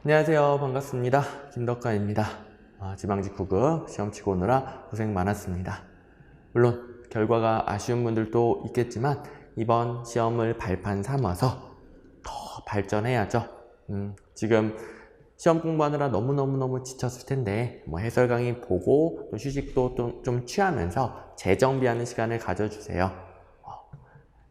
안녕하세요. 반갑습니다. 김덕관입니다. 지방직 9급 시험 치고 오느라 고생 많았습니다. 물론 결과가 아쉬운 분들도 있겠지만 이번 시험을 발판 삼아서 더 발전해야죠. 지금 시험 공부하느라 너무너무 지쳤을 텐데 해설 강의 보고 또 휴식도 좀 취하면서 재정비하는 시간을 가져주세요.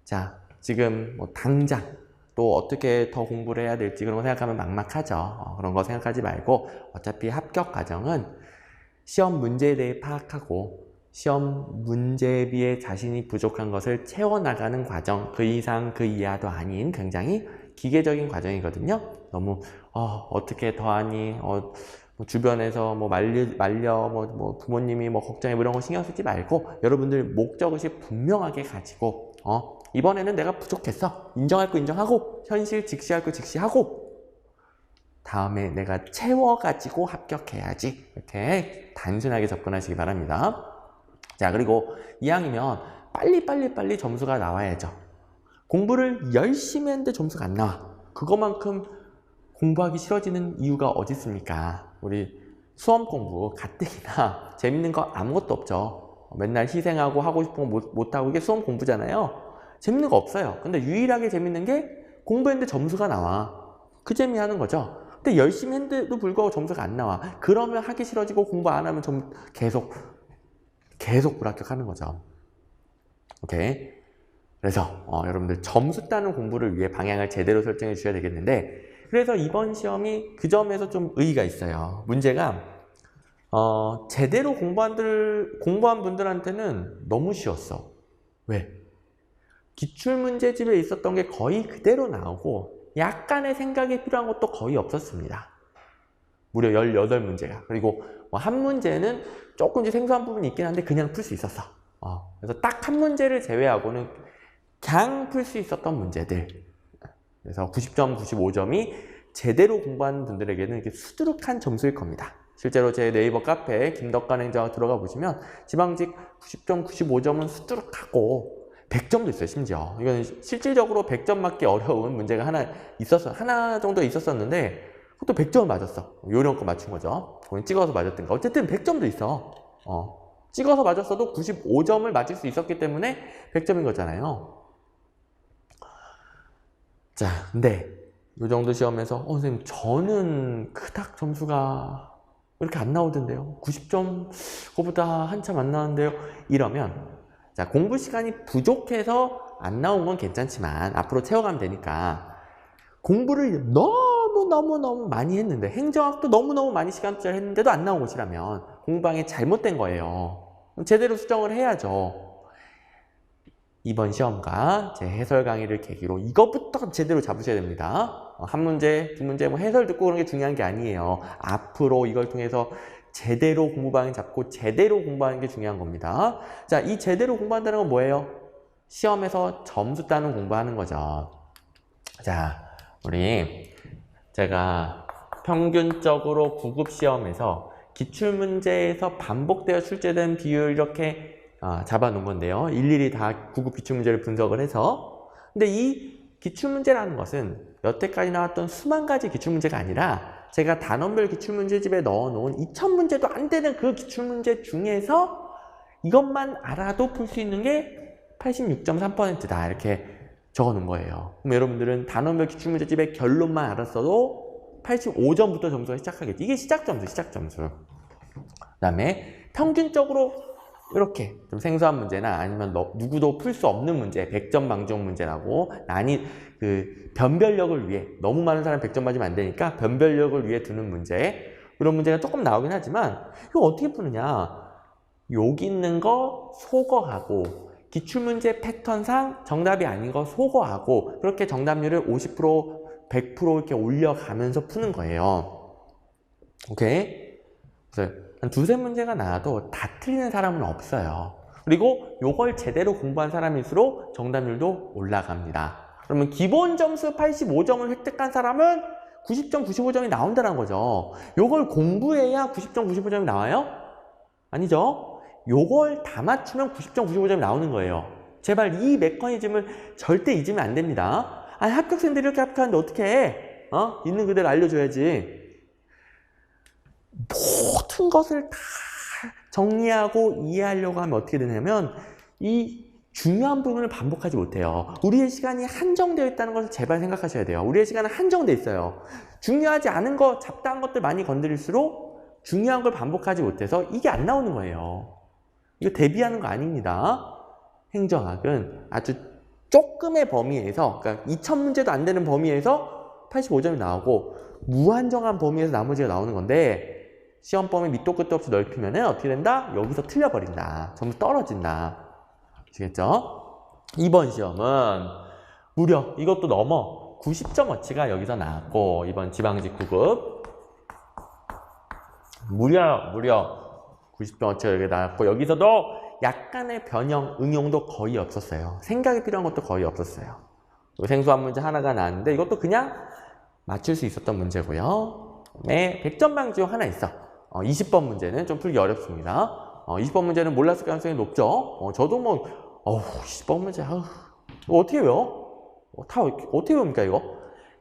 자, 지금 당장 또 어떻게 더 공부를 해야 될지 그런 거 생각하면 막막하죠. 그런 거 생각하지 말고 어차피 합격 과정은 시험 문제에 대해 파악하고 시험 문제비에 자신이 부족한 것을 채워나가는 과정, 그 이상 그 이하도 아닌 굉장히 기계적인 과정이거든요. 너무 어떻게 더하니 주변에서 말려 부모님이 걱정해 이런 거 신경 쓰지 말고 여러분들 목적의식 분명하게 가지고 이번에는 내가 부족했어. 인정할 거 인정하고 현실 직시할 거 직시하고 다음에 내가 채워가지고 합격해야지. 이렇게 단순하게 접근하시기 바랍니다. 자, 그리고 이왕이면 빨리 점수가 나와야죠. 공부를 열심히 했는데 점수가 안 나와. 그거만큼 공부하기 싫어지는 이유가 어디 있습니까? 우리 수험 공부 가뜩이나 재밌는 거 아무것도 없죠. 맨날 희생하고 하고 싶은 거 못하고 이게 수험 공부잖아요. 재밌는 거 없어요. 근데 유일하게 재밌는 게 공부했는데 점수가 나와. 그 재미하는 거죠. 근데 열심히 했는데도 불구하고 점수가 안 나와. 그러면 하기 싫어지고 공부 안 하면 계속 불합격하는 거죠. 오케이. 그래서 여러분들 점수 따는 공부를 위해 방향을 제대로 설정해 주셔야 되겠는데, 그래서 이번 시험이 그 점에서 좀 의의가 있어요. 문제가 제대로 공부한 분들한테는 너무 쉬웠어. 왜? 기출문제집에 있었던 게 거의 그대로 나오고 약간의 생각이 필요한 것도 거의 없었습니다. 무려 18문제가. 그리고 한 문제는 조금씩 생소한 부분이 있긴 한데 그냥 풀 수 있었어. 그래서 딱 한 문제를 제외하고는 그냥 풀 수 있었던 문제들. 그래서 90점, 95점이 제대로 공부하는 분들에게는 이렇게 수두룩한 점수일 겁니다. 실제로 제 네이버 카페 김덕관 행정학 들어가 보시면 지방직 90점, 95점은 수두룩하고 100점도 있어요. 심지어 이건 실질적으로 100점 맞기 어려운 문제가 하나 정도 있었었는데 그것도 100점을 맞았어. 요령껏 맞춘 거죠. 그건 찍어서 맞았든가 어쨌든 100점도 있어. 찍어서 맞았어도 95점을 맞을 수 있었기 때문에 100점인 거잖아요. 자, 근데 요 정도 시험에서 선생님 저는 그닥 점수가 왜 이렇게 안 나오던데요? 90점 그거보다 한참 안 나왔는데요? 이러면 자, 공부 시간이 부족해서 안 나온 건 괜찮지만 앞으로 채워가면 되니까 공부를 너무 많이 했는데 행정학도 너무 많이 시간 투자를 했는데도 안 나온 것이라면 공부방이 잘못된 거예요. 제대로 수정을 해야죠. 이번 시험과 제 해설 강의를 계기로 이것부터 제대로 잡으셔야 됩니다. 한 문제, 두 문제 해설 듣고 그런 게 중요한 게 아니에요. 앞으로 이걸 통해서 제대로 공부방향 잡고 제대로 공부하는 게 중요한 겁니다. 자, 이 제대로 공부한다는 건 뭐예요? 시험에서 점수 따는 공부하는 거죠. 자, 제가 평균적으로 9급 시험에서 기출문제에서 반복되어 출제된 비율 이렇게 잡아놓은 건데요. 일일이 다 9급 기출문제를 분석을 해서. 근데 이 기출문제라는 것은 여태까지 나왔던 수만 가지 기출문제가 아니라 제가 단원별 기출문제집에 넣어놓은 2000문제도 안 되는 그 기출문제 중에서 이것만 알아도 풀 수 있는 게 86.3%다 이렇게 적어놓은 거예요. 그럼 여러분들은 단원별 기출문제집의 결론만 알았어도 85점부터 점수가 시작하겠지. 이게 시작 점수. 그 다음에 평균적으로 이렇게 좀 생소한 문제나 아니면 누구도 풀 수 없는 문제, 100점 방정 문제라고 변별력을 위해 너무 많은 사람 100점 맞으면 안 되니까 변별력을 위해 두는 문제, 이런 문제가 조금 나오긴 하지만 이거 어떻게 푸느냐? 여기 있는 거 소거하고 기출문제 패턴상 정답이 아닌 거 소거하고 그렇게 정답률을 50%, 100% 이렇게 올려가면서 푸는 거예요. 오케이? 그래서 한 두세 문제가 나와도 다 틀리는 사람은 없어요. 그리고 요걸 제대로 공부한 사람일수록 정답률도 올라갑니다. 그러면 기본 점수 85점을 획득한 사람은 90점, 95점이 나온다는 거죠. 요걸 공부해야 90점, 95점이 나와요? 아니죠. 요걸 다 맞추면 90점, 95점이 나오는 거예요. 제발 이 메커니즘을 절대 잊으면 안 됩니다. 아니, 합격생들이 이렇게 합격하는데 어떻게 해? 있는 그대로 알려줘야지. 모든 것을 다 정리하고 이해하려고 하면 어떻게 되냐면 이 중요한 부분을 반복하지 못해요. 우리의 시간이 한정되어 있다는 것을 제발 생각하셔야 돼요. 우리의 시간은 한정되어 있어요. 중요하지 않은 것, 잡다한 것들 많이 건드릴수록 중요한 걸 반복하지 못해서 이게 안 나오는 거예요. 이거 대비하는 거 아닙니다. 행정학은 아주 조금의 범위에서, 그러니까 2000문제도 안 되는 범위에서 85점이 나오고 무한정한 범위에서 나머지가 나오는 건데 시험 범위 밑도 끝도 없이 넓히면 어떻게 된다? 여기서 틀려버린다. 점수 떨어진다. 아시겠죠? 이번 시험은 무려 이것도 넘어 90점어치가 여기서 나왔고 이번 지방직 9급 무려 90점어치가 여기 나왔고 여기서도 약간의 변형, 응용도 거의 없었어요. 생각이 필요한 것도 거의 없었어요. 생소한 문제 하나가 나왔는데 이것도 그냥 맞출 수 있었던 문제고요. 그다음에 100점 방지용 하나 있어. 20번 문제는 좀 풀기 어렵습니다. 20번 문제는 몰랐을 가능성이 높죠. 저도 뭐 20번 문제 어떻게 외워? 어떻게 외웁니까 이거?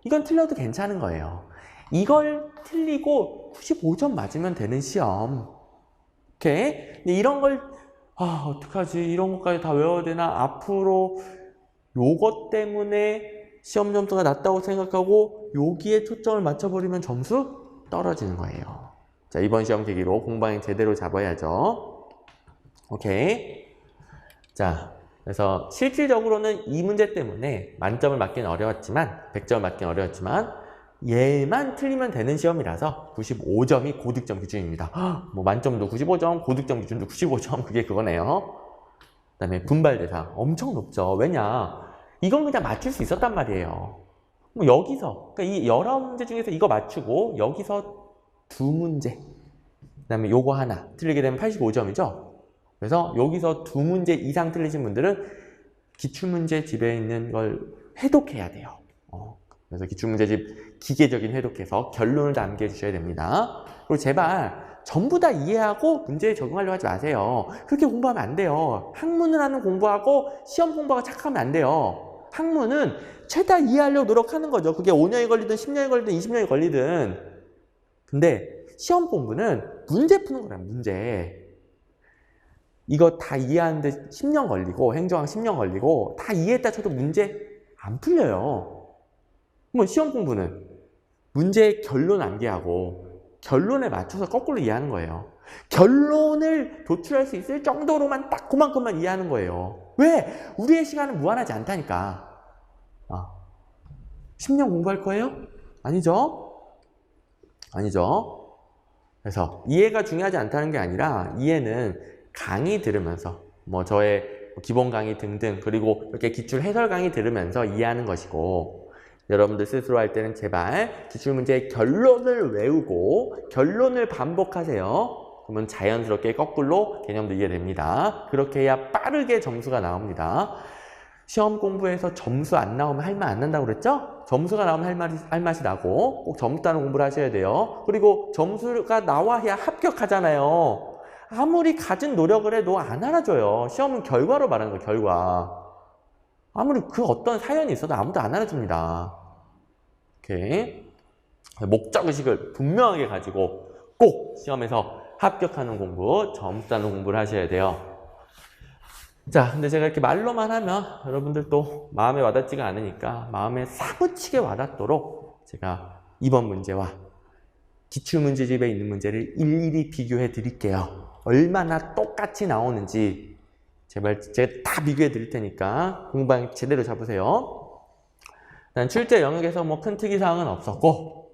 이건 틀려도 괜찮은 거예요. 이걸 틀리고 95점 맞으면 되는 시험. 오케이? 근데 이런 걸 어떡하지? 이런 것까지 다 외워야 되나? 앞으로 요것 때문에 시험 점수가 낮다고 생각하고 여기에 초점을 맞춰버리면 점수 떨어지는 거예요. 자, 이번 시험 계기로 공방향 제대로 잡아야죠. 오케이. 자, 그래서 실질적으로는 이 문제 때문에 만점을 맞기는 어려웠지만 100점을 맞기는 어려웠지만 얘만 틀리면 되는 시험이라서 95점이 고득점 기준입니다. 뭐 만점도 95점, 고득점 기준도 95점, 그게 그거네요. 그 다음에 분발 대상 엄청 높죠. 왜냐? 이건 그냥 맞출 수 있었단 말이에요. 뭐 여기서, 그러니까 이 19문제 중에서 이거 맞추고 여기서 2문제, 그 다음에 요거 하나 틀리게 되면 85점이죠. 그래서 여기서 2문제 이상 틀리신 분들은 기출문제 집에 있는 걸 해독해야 돼요. 그래서 기출문제집 기계적인 해독해서 결론을 남겨주셔야 됩니다. 그리고 제발 전부 다 이해하고 문제에 적용하려고 하지 마세요. 그렇게 공부하면 안 돼요. 학문을 하는 공부하고 시험 공부하고 착하면 안 돼요. 학문은 최다 이해하려고 노력하는 거죠. 그게 5년이 걸리든 10년이 걸리든 20년이 걸리든. 근데 시험 공부는 문제 푸는 거란 문제. 이거 다 이해하는데 10년 걸리고 행정학 10년 걸리고 다 이해했다 쳐도 문제 안 풀려요. 뭐 시험 공부는 문제의 결론 암기하고 결론에 맞춰서 거꾸로 이해하는 거예요. 결론을 도출할 수 있을 정도로만 딱 그만큼만 이해하는 거예요. 왜? 우리의 시간은 무한하지 않다니까. 10년 공부할 거예요? 아니죠? 아니죠? 그래서 이해가 중요하지 않다는 게 아니라 이해는 강의 들으면서 뭐 저의 기본 강의 등등 그리고 이렇게 기출 해설 강의 들으면서 이해하는 것이고 여러분들 스스로 할 때는 제발 기출문제의 결론을 외우고 결론을 반복하세요. 그러면 자연스럽게 거꾸로 개념도 이해됩니다. 그렇게 해야 빠르게 점수가 나옵니다. 시험 공부에서 점수 안 나오면 할 말 안 난다고 그랬죠? 점수가 나오면 할 맛이 나고 꼭 점수 따는 공부를 하셔야 돼요. 그리고 점수가 나와야 합격하잖아요. 아무리 갖은 노력을 해도 안 알아줘요. 시험은 결과로 말하는 거예요. 결과. 아무리 그 어떤 사연이 있어도 아무도 안 알아줍니다. 오케이. 목적의식을 분명하게 가지고 꼭 시험에서 합격하는 공부, 점수 따는 공부를 하셔야 돼요. 자, 근데 제가 이렇게 말로만 하면 여러분들 또 마음에 와닿지가 않으니까 마음에 사무치게 와닿도록 제가 이번 문제와 기출문제집에 있는 문제를 일일이 비교해 드릴게요. 얼마나 똑같이 나오는지 제발 제가 다 비교해 드릴 테니까 공부방 제대로 잡으세요. 난 출제 영역에서 뭐 큰 특이사항은 없었고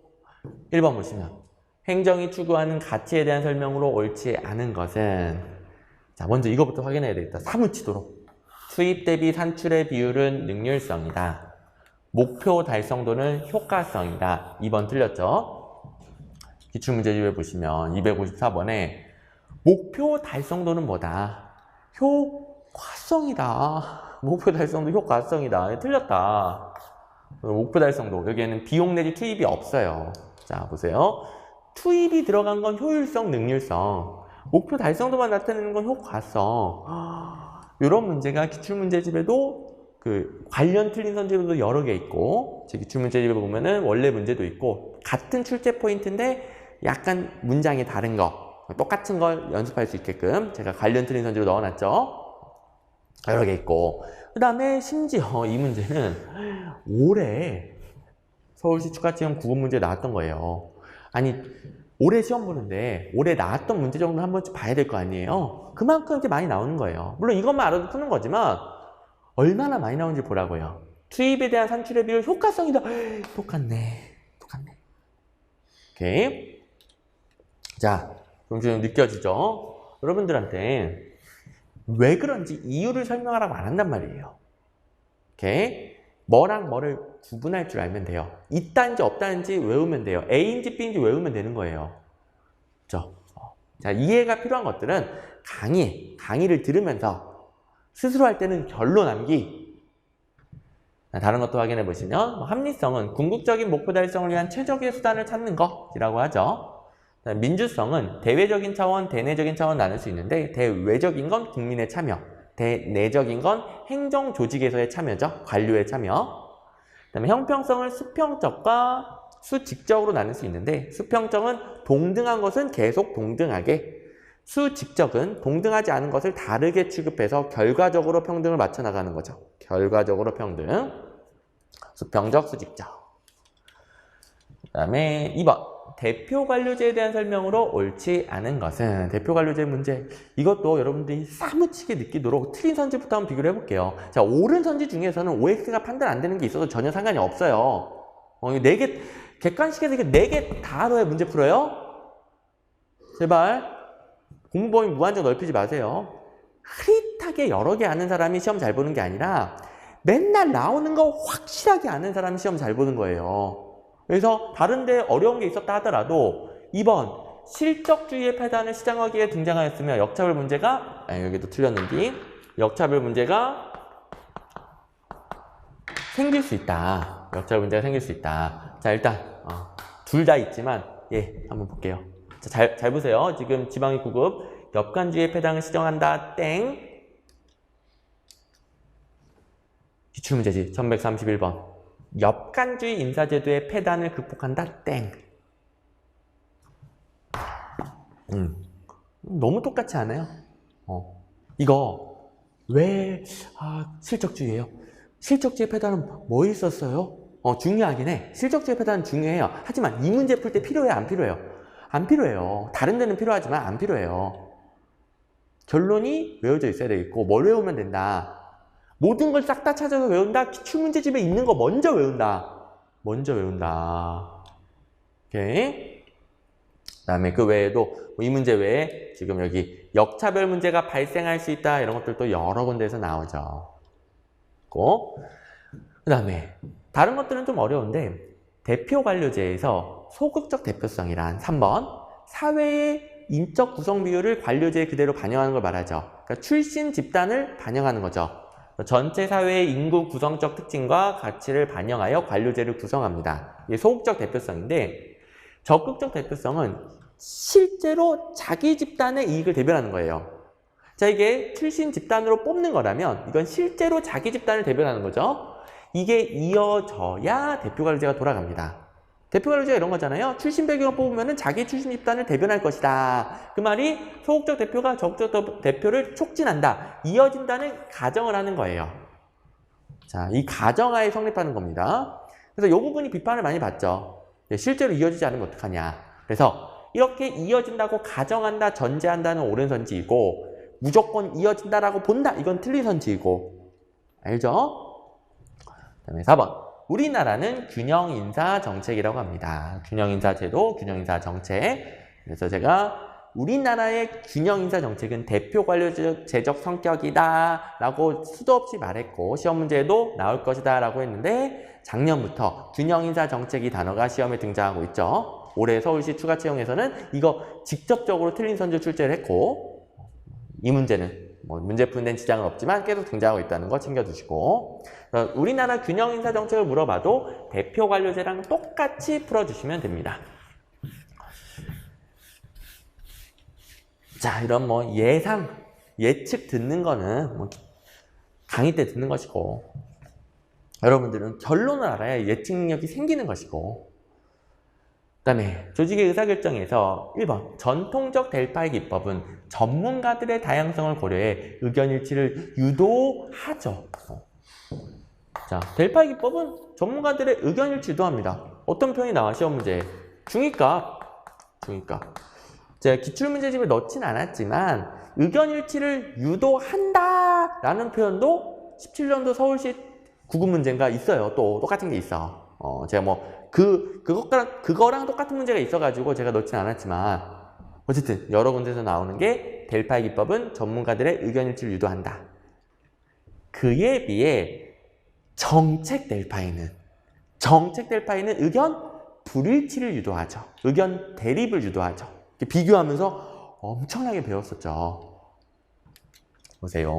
1번 보시면 행정이 추구하는 가치에 대한 설명으로 옳지 않은 것은 자 먼저 이거부터 확인해야 되겠다. 사무치도록 수입 대비 산출의 비율은 능률성이다. 목표 달성도는 효과성이다. 2번 틀렸죠? 기출문제집에 보시면 254번에 목표 달성도는 뭐다? 효과성이다. 목표 달성도 효과성이다. 틀렸다. 목표 달성도 여기에는 비용 내지 투입이 없어요. 자 보세요. 투입이 들어간 건 효율성, 능률성. 목표 달성도만 나타내는 건 효과성. 이런 문제가 기출문제집에도 그 관련 틀린 선지로도 여러 개 있고 제 기출문제집에 보면은 원래 문제도 있고 같은 출제 포인트인데 약간 문장이 다른 거, 똑같은 걸 연습할 수 있게끔 제가 관련 틀린 선지로 넣어놨죠. 여러 개 있고, 그 다음에 심지어 이 문제는 올해 서울시 추가채용 9급 문제 나왔던 거예요. 아니, 올해 시험 보는데 올해 나왔던 문제 정도 한 번쯤 봐야 될 거 아니에요. 그만큼 이렇게 많이 나오는 거예요. 물론 이것만 알아도 푸는 거지만 얼마나 많이 나오는지 보라고요. 투입에 대한 산출의 비율 효과성이다. 똑같네. 오케이. 자, 그럼 좀 느껴지죠? 여러분들한테 왜 그런지 이유를 설명하라고 안 한단 말이에요. 오케이. 뭐랑 뭐를 구분할 줄 알면 돼요. 있다는지 없다는지 외우면 돼요. A인지 B인지 외우면 되는 거예요. 그렇죠? 자, 이해가 필요한 것들은 강의를 들으면서 스스로 할 때는 결론 남기. 다른 것도 확인해 보시면 합리성은 궁극적인 목표 달성을 위한 최적의 수단을 찾는 것이라고 하죠. 민주성은 대외적인 차원, 대내적인 차원 나눌 수 있는데 대외적인 건 국민의 참여, 대내적인 건 행정 조직에서의 참여죠. 관료의 참여. 그다음에 형평성을 수평적과 수직적으로 나눌 수 있는데 수평적은 동등한 것은 계속 동등하게, 수직적은 동등하지 않은 것을 다르게 취급해서 결과적으로 평등을 맞춰 나가는 거죠. 결과적으로 평등. 수평적, 수직적. 그다음에 2번. 대표 관료제에 대한 설명으로 옳지 않은 것은, 대표 관료제 문제, 이것도 여러분들이 사무치게 느끼도록 틀린 선지부터 한번 비교를 해볼게요. 자, 옳은 선지 중에서는 OX가 판단 안 되는 게 있어도 전혀 상관이 없어요. 이거 4개, 객관식에서 이거 4개 다 알아야 문제 풀어요? 제발 공부 범위 무한정 넓히지 마세요. 흐릿하게 여러 개 아는 사람이 시험 잘 보는 게 아니라 맨날 나오는 거 확실하게 아는 사람이 시험 잘 보는 거예요. 그래서 다른데 어려운 게 있었다 하더라도 2번 실적주의의 패단을 시장하기에 등장하였으며 역차별 문제가, 여기도 틀렸는데 역차별 문제가 생길 수 있다. 역차별 문제가 생길 수 있다. 자, 일단 둘 다 있지만 한번 볼게요. 자, 잘 보세요. 지금 지방이 9급 역관주의의 패당을 시정한다. 땡. 기출문제지. 1131번. 역관주의 인사제도의 폐단을 극복한다. 땡. 너무 똑같지 않아요? 이거 왜 실적주의예요? 실적주의 폐단은 뭐 있었어요? 중요하긴 해. 실적주의 폐단은 중요해요. 하지만 이 문제 풀 때 필요해요? 안 필요해요? 안 필요해요. 다른 데는 필요하지만 안 필요해요. 결론이 외워져 있어야 되겠고 뭘 외우면 된다. 모든 걸 싹 다 찾아서 외운다. 기출문제집에 있는 거 먼저 외운다. 오케이. 그다음에 그 외에도 이 문제 외에 지금 여기 역차별 문제가 발생할 수 있다. 이런 것들도 여러 군데에서 나오죠. 그다음에 다른 것들은 좀 어려운데 대표 관료제에서 소극적 대표성이란 3번 사회의 인적 구성 비율을 관료제에 그대로 반영하는 걸 말하죠. 그러니까 출신 집단을 반영하는 거죠. 전체 사회의 인구 구성적 특징과 가치를 반영하여 관료제를 구성합니다. 이게 소극적 대표성인데 적극적 대표성은 실제로 자기 집단의 이익을 대변하는 거예요. 자, 이게 출신 집단으로 뽑는 거라면 이건 실제로 자기 집단을 대변하는 거죠. 이게 이어져야 대표 관료제가 돌아갑니다. 대표 관료제가 이런 거잖아요. 출신 배경을 뽑으면 자기 출신 집단을 대변할 것이다. 그 말이 소극적 대표가 적극적 대표를 촉진한다. 이어진다는 가정을 하는 거예요. 자, 이 가정하에 성립하는 겁니다. 그래서 이 부분이 비판을 많이 받죠. 실제로 이어지지 않으면 어떡하냐. 그래서 이렇게 이어진다고 가정한다, 전제한다는 옳은 선지이고 무조건 이어진다라고 본다. 이건 틀린 선지이고. 알죠? 그다음에 4번. 우리나라는 균형인사 정책이라고 합니다. 균형인사 제도, 균형인사 정책. 그래서 제가 우리나라의 균형인사 정책은 대표 관료제적 성격이다 라고 수도 없이 말했고 시험 문제에도 나올 것이다 라고 했는데 작년부터 균형인사 정책이 단어가 시험에 등장하고 있죠. 올해 서울시 추가 채용에서는 이거 직접적으로 틀린 선지 출제를 했고 이 문제는 문제 푸는 데는 지장은 없지만 계속 등장하고 있다는 거 챙겨두시고 우리나라 균형인사 정책을 물어봐도 대표 관료제랑 똑같이 풀어주시면 됩니다. 자, 이런 예측 듣는 거는 강의 때 듣는 것이고 여러분들은 결론을 알아야 예측 능력이 생기는 것이고 그다음에 조직의 의사결정에서 1번 전통적 델파이 기법은 전문가들의 다양성을 고려해 의견일치를 유도하죠. 자, 델파이 기법은 전문가들의 의견일치 유도합니다. 어떤 표현이 나와 시험 문제에? 중위값. 제가 기출문제집에 넣진 않았지만 의견일치를 유도한다 라는 표현도 17년도 서울시 구급문제인가 있어요. 또 똑같은 게 있어. 제가 뭐 그거랑 똑같은 문제가 있어가지고 제가 넣진 않았지만 어쨌든 여러 군데서 나오는 게 델파이 기법은 전문가들의 의견일치를 유도한다. 그에 비해 정책 델파이는 의견 불일치를 유도하죠. 의견 대립을 유도하죠. 비교하면서 엄청나게 배웠었죠. 보세요.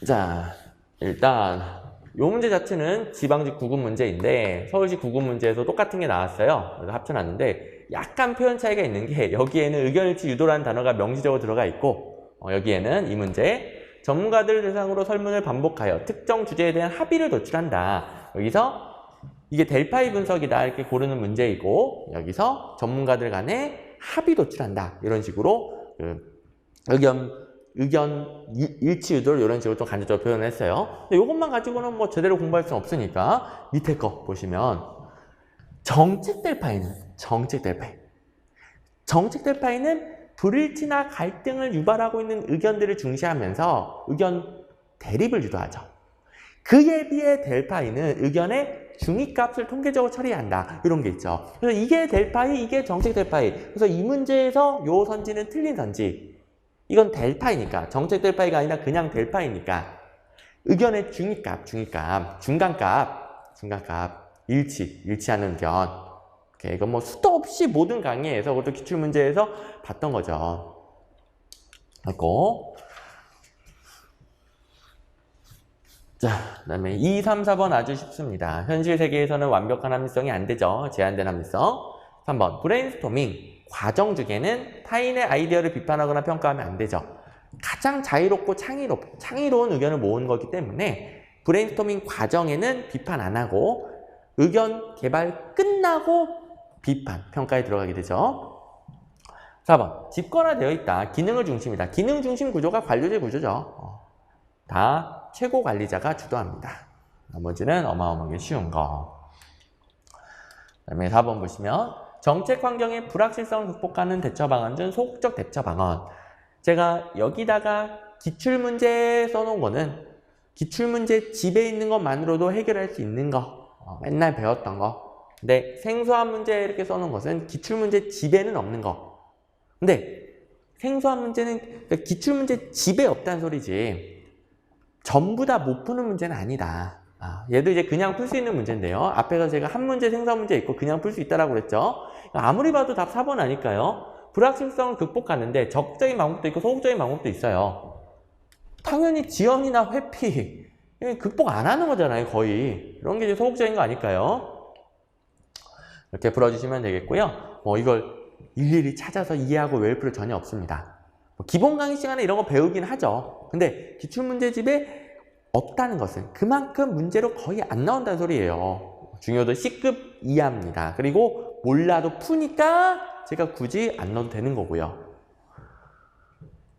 자, 일단 이 문제 자체는 지방직 구급 문제인데 서울시 구급 문제에서 똑같은 게 나왔어요. 그래서 합쳐놨는데 약간 표현 차이가 있는 게 여기에는 의견일치 유도라는 단어가 명시적으로 들어가 있고 여기에는 이 문제 전문가들 대상으로 설문을 반복하여 특정 주제에 대한 합의를 도출한다. 여기서 이게 델파이 분석이다 이렇게 고르는 문제이고 여기서 전문가들 간에 합의 도출한다 이런 식으로 의견 일치 유도를 이런 식으로 좀 간접적으로 표현을 했어요. 근데 이것만 가지고는 뭐 제대로 공부할 수는 없으니까 밑에 거 보시면 정책 델파이는 불일치나 갈등을 유발하고 있는 의견들을 중시하면서 의견 대립을 유도하죠. 그에 비해 델파이는 의견의 중위값을 통계적으로 처리한다. 이런 게 있죠. 그래서 이게 델파이, 이게 정책 델파이. 그래서 이 문제에서 요 선지는 틀린 선지. 이건 델파이니까. 정책 델파이가 아니라 그냥 델파이니까. 의견의 중위값, 중간값, 일치하는 의견. 오케이. 이건 뭐 수도 없이 모든 강의에서, 그것도 기출문제에서 봤던 거죠. 그리고 자, 그 다음에 2, 3, 4번 아주 쉽습니다. 현실 세계에서는 완벽한 합리성이 안 되죠. 제한된 합리성. 3번 브레인스토밍 과정 중에는 타인의 아이디어를 비판하거나 평가하면 안 되죠. 가장 자유롭고 창의로운 의견을 모은 거기 때문에 브레인스토밍 과정에는 비판 안 하고 의견 개발 끝나고 비판, 평가에 들어가게 되죠. 4번 집권화되어 있다. 기능을 중심이다. 기능 중심 구조가 관료제 구조죠. 다 최고 관리자가 주도합니다. 나머지는 어마어마하게 쉬운 거. 그 다음에 4번 보시면 정책 환경의 불확실성을 극복하는 대처 방안 중 소극적 대처 방안. 제가 여기다가 기출문제 써놓은 거는 기출문제 집에 있는 것만으로도 해결할 수 있는 거. 맨날 배웠던 거. 근데 생소한 문제 이렇게 써놓은 것은 기출문제 집에는 없는 거. 근데 생소한 문제는 그러니까 기출문제 집에 없다는 소리지. 전부 다 못 푸는 문제는 아니다. 얘도 이제 그냥 풀 수 있는 문제인데요. 앞에서 제가 한 문제 생소한 문제 있고 그냥 풀 수 있다라고 그랬죠. 아무리 봐도 답 4번 아닐까요? 불확실성을 극복하는데 적극적인 방법도 있고 소극적인 방법도 있어요. 당연히 지연이나 회피 극복 안 하는 거잖아요. 거의. 이런 게 이제 소극적인 거 아닐까요? 이렇게 풀어주시면 되겠고요. 이걸 일일이 찾아서 이해하고 외울 필요 전혀 없습니다. 기본 강의 시간에 이런 거 배우긴 하죠. 근데 기출문제집에 없다는 것은 그만큼 문제로 거의 안 나온다는 소리예요. 중요도 C급 이하입니다. 그리고 몰라도 푸니까 제가 굳이 안 넣어도 되는 거고요.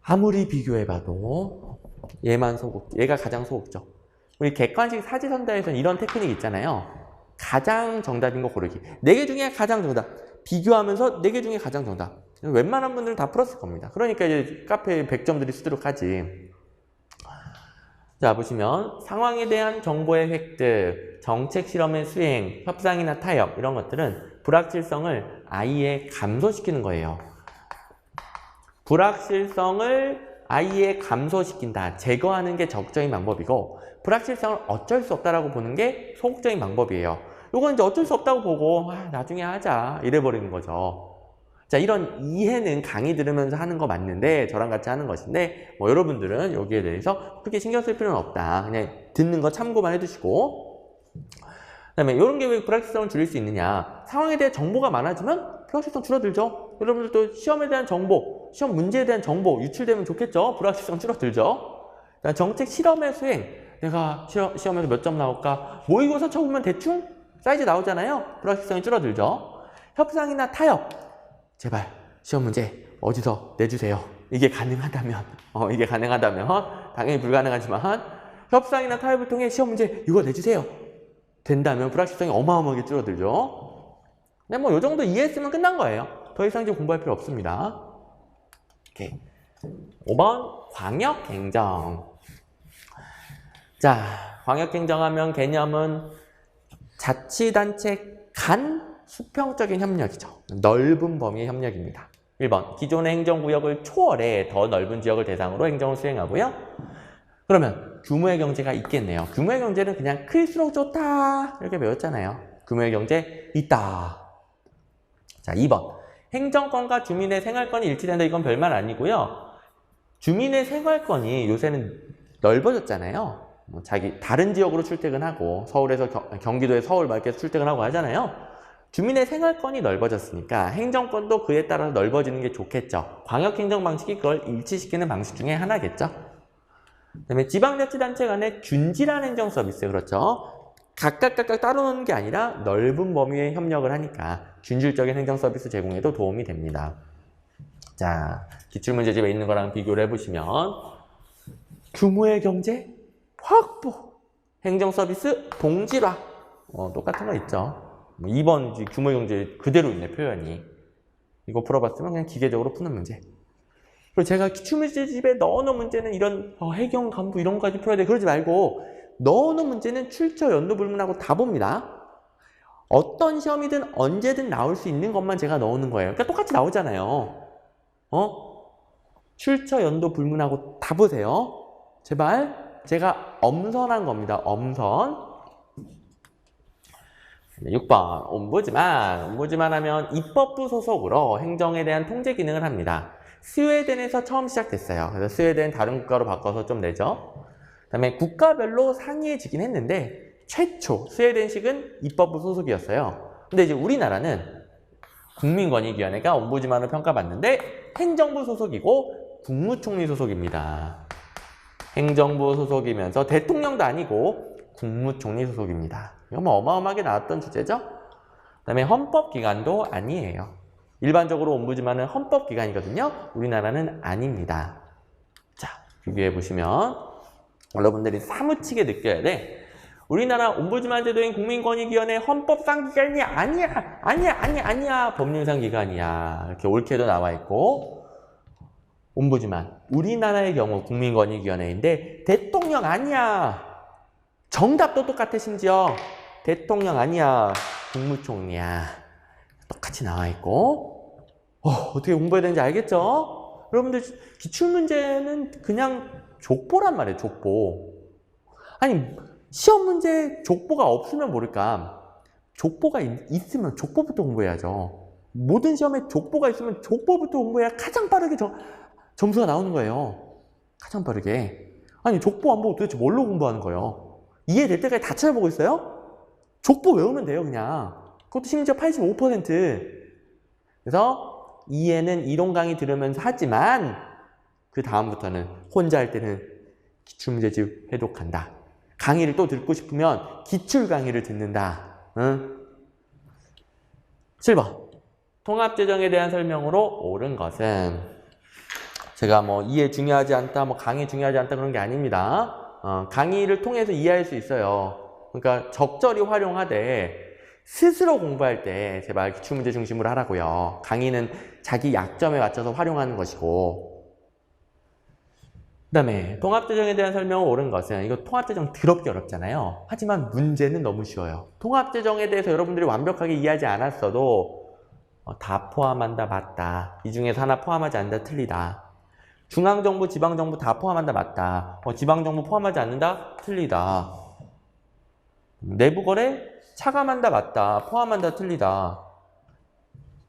아무리 비교해봐도 얘가 가장 소극적. 우리 객관식 사지선다에서는 이런 테크닉 있잖아요. 가장 정답인 거 고르기. 4개 중에 가장 정답. 비교하면서 4개 중에 가장 정답. 웬만한 분들은 다 풀었을 겁니다. 그러니까 이제 카페에 100점들이 쓰도록 하지. 자, 보시면 상황에 대한 정보의 획득, 정책 실험의 수행, 협상이나 타협 이런 것들은 불확실성을 아예 감소시키는 거예요. 불확실성을 아예 감소시킨다, 제거하는 게 적극적인 방법이고 불확실성을 어쩔 수 없다라고 보는 게 소극적인 방법이에요. 이건 이제 어쩔 수 없다고 보고 나중에 하자 이래버리는 거죠. 자, 이런 이해는 강의 들으면서 하는 거 맞는데 저랑 같이 하는 것인데 여러분들은 여기에 대해서 크게 신경 쓸 필요는 없다. 그냥 듣는 거 참고만 해두시고 그 다음에 이런 게 왜 불확실성을 줄일 수 있느냐. 상황에 대한 정보가 많아지면 불확실성 줄어들죠. 여러분들도 시험에 대한 정보, 시험 문제에 대한 정보 유출되면 좋겠죠. 불확실성 줄어들죠. 정책 실험의 수행, 내가 시험에서 몇 점 나올까? 모의고사 쳐보면 대충 사이즈 나오잖아요. 불확실성이 줄어들죠. 협상이나 타협. 제발 시험 문제 어디서 내주세요. 이게 가능하다면 당연히 불가능하지만 협상이나 타협을 통해 시험 문제 이거 내주세요. 된다면 불확실성이 어마어마하게 줄어들죠. 근데 뭐 요 정도 이해했으면 끝난 거예요. 더 이상 지금 공부할 필요 없습니다. 오케이. 5번 광역행정. 자, 광역행정하면 개념은 자치단체 간 수평적인 협력이죠. 넓은 범위의 협력입니다. 1번 기존의 행정구역을 초월해 더 넓은 지역을 대상으로 행정을 수행하고요. 그러면 규모의 경제가 있겠네요. 규모의 경제는 그냥 클수록 좋다 이렇게 배웠잖아요. 규모의 경제 있다. 자, 2번 행정권과 주민의 생활권이 일치된다. 이건 별말 아니고요. 주민의 생활권이 요새는 넓어졌잖아요. 뭐 자기 다른 지역으로 출퇴근하고 서울에서 경기도에 서울 막 이렇게 출퇴근하고 하잖아요. 주민의 생활권이 넓어졌으니까 행정권도 그에 따라서 넓어지는 게 좋겠죠. 광역행정 방식이 그걸 일치시키는 방식 중에 하나겠죠. 그다음에 지방자치단체 간의 균질한 행정 서비스. 그렇죠. 각각 따로 노는 게 아니라 넓은 범위의 협력을 하니까 균질적인 행정 서비스 제공에도 도움이 됩니다. 자, 기출문제집에 있는 거랑 비교를 해보시면 규모의 경제 확보, 행정 서비스 동질화. 똑같은 거 있죠. 2번 규모의 경제 그대로 있네, 표현이. 이거 풀어봤으면 그냥 기계적으로 푸는 문제. 그리고 제가 기출문제집에 넣어놓은 문제는 이런 해경, 간부 이런 거까지 풀어야 돼. 그러지 말고 넣어놓은 문제는 출처, 연도, 불문하고 다 봅니다. 어떤 시험이든 언제든 나올 수 있는 것만 제가 넣어놓은 거예요. 그러니까 똑같이 나오잖아요. 출처, 연도, 불문하고 다 보세요. 제발. 제가 엄선한 겁니다. 엄선. 6번 옴부즈만 하면 입법부 소속으로 행정에 대한 통제 기능을 합니다. 스웨덴에서 처음 시작됐어요. 그래서 스웨덴 다른 국가로 바꿔서 좀 내죠. 그 다음에 국가별로 상이해지긴 했는데 최초 스웨덴식은 입법부 소속이었어요. 근데 이제 우리나라는 국민권익위원회가 옴부즈만을 평가받는데 행정부 소속이고 국무총리 소속입니다. 행정부 소속이면서 대통령도 아니고 국무총리 소속입니다. 이거 뭐 어마어마하게 나왔던 주제죠? 그 다음에 헌법기관도 아니에요. 일반적으로 옴부즈만은 헌법기관이거든요. 우리나라는 아닙니다. 자, 비교해보시면 여러분들이 사무치게 느껴야 돼. 우리나라 옴부즈만 제도인 국민권익위원회 헌법상 기관이 아니야. 법률상 기관이야. 이렇게 옳게도 나와 있고, 옴부즈만 우리나라의 경우 국민권익위원회인데 대통령 아니야. 정답도 똑같아. 심지어 대통령 아니야. 국무총리야. 똑같이 나와 있고 어떻게 공부해야 되는지 알겠죠? 여러분들 기출문제는 그냥 족보란 말이에요. 족보. 아니 시험 문제 족보가 없으면 모를까. 족보가 있으면 족보부터 공부해야죠. 모든 시험에 족보가 있으면 족보부터 공부해야 가장 빠르게 점수가 나오는 거예요. 가장 빠르게. 아니 족보 안 보고 도대체 뭘로 공부하는 거예요? 이해될 때까지 다 찾아보고 있어요? 족보 외우면 돼요 그냥. 그것도 심지어 85%. 그래서 이해는 이론 강의 들으면서 하지만 그 다음부터는 혼자 할 때는 기출문제집 해독한다. 강의를 또 듣고 싶으면 기출 강의를 듣는다. 응? 7번 통합재정에 대한 설명으로 옳은 것은 제가 뭐 이해 중요하지 않다, 뭐 강의 중요하지 않다 그런 게 아닙니다. 강의를 통해서 이해할 수 있어요. 그러니까 적절히 활용하되 스스로 공부할 때 제발 기출문제 중심으로 하라고요. 강의는 자기 약점에 맞춰서 활용하는 것이고. 그 다음에 통합재정에 대한 설명을 옳은 것은 이거 통합재정 더럽게 어렵잖아요. 하지만 문제는 너무 쉬워요. 통합재정에 대해서 여러분들이 완벽하게 이해하지 않았어도 다 포함한다 맞다. 이 중에서 하나 포함하지 않는다 틀리다. 중앙정부, 지방정부 다 포함한다 맞다. 지방정부 포함하지 않는다 틀리다. 내부거래 차감한다 맞다. 포함한다 틀리다.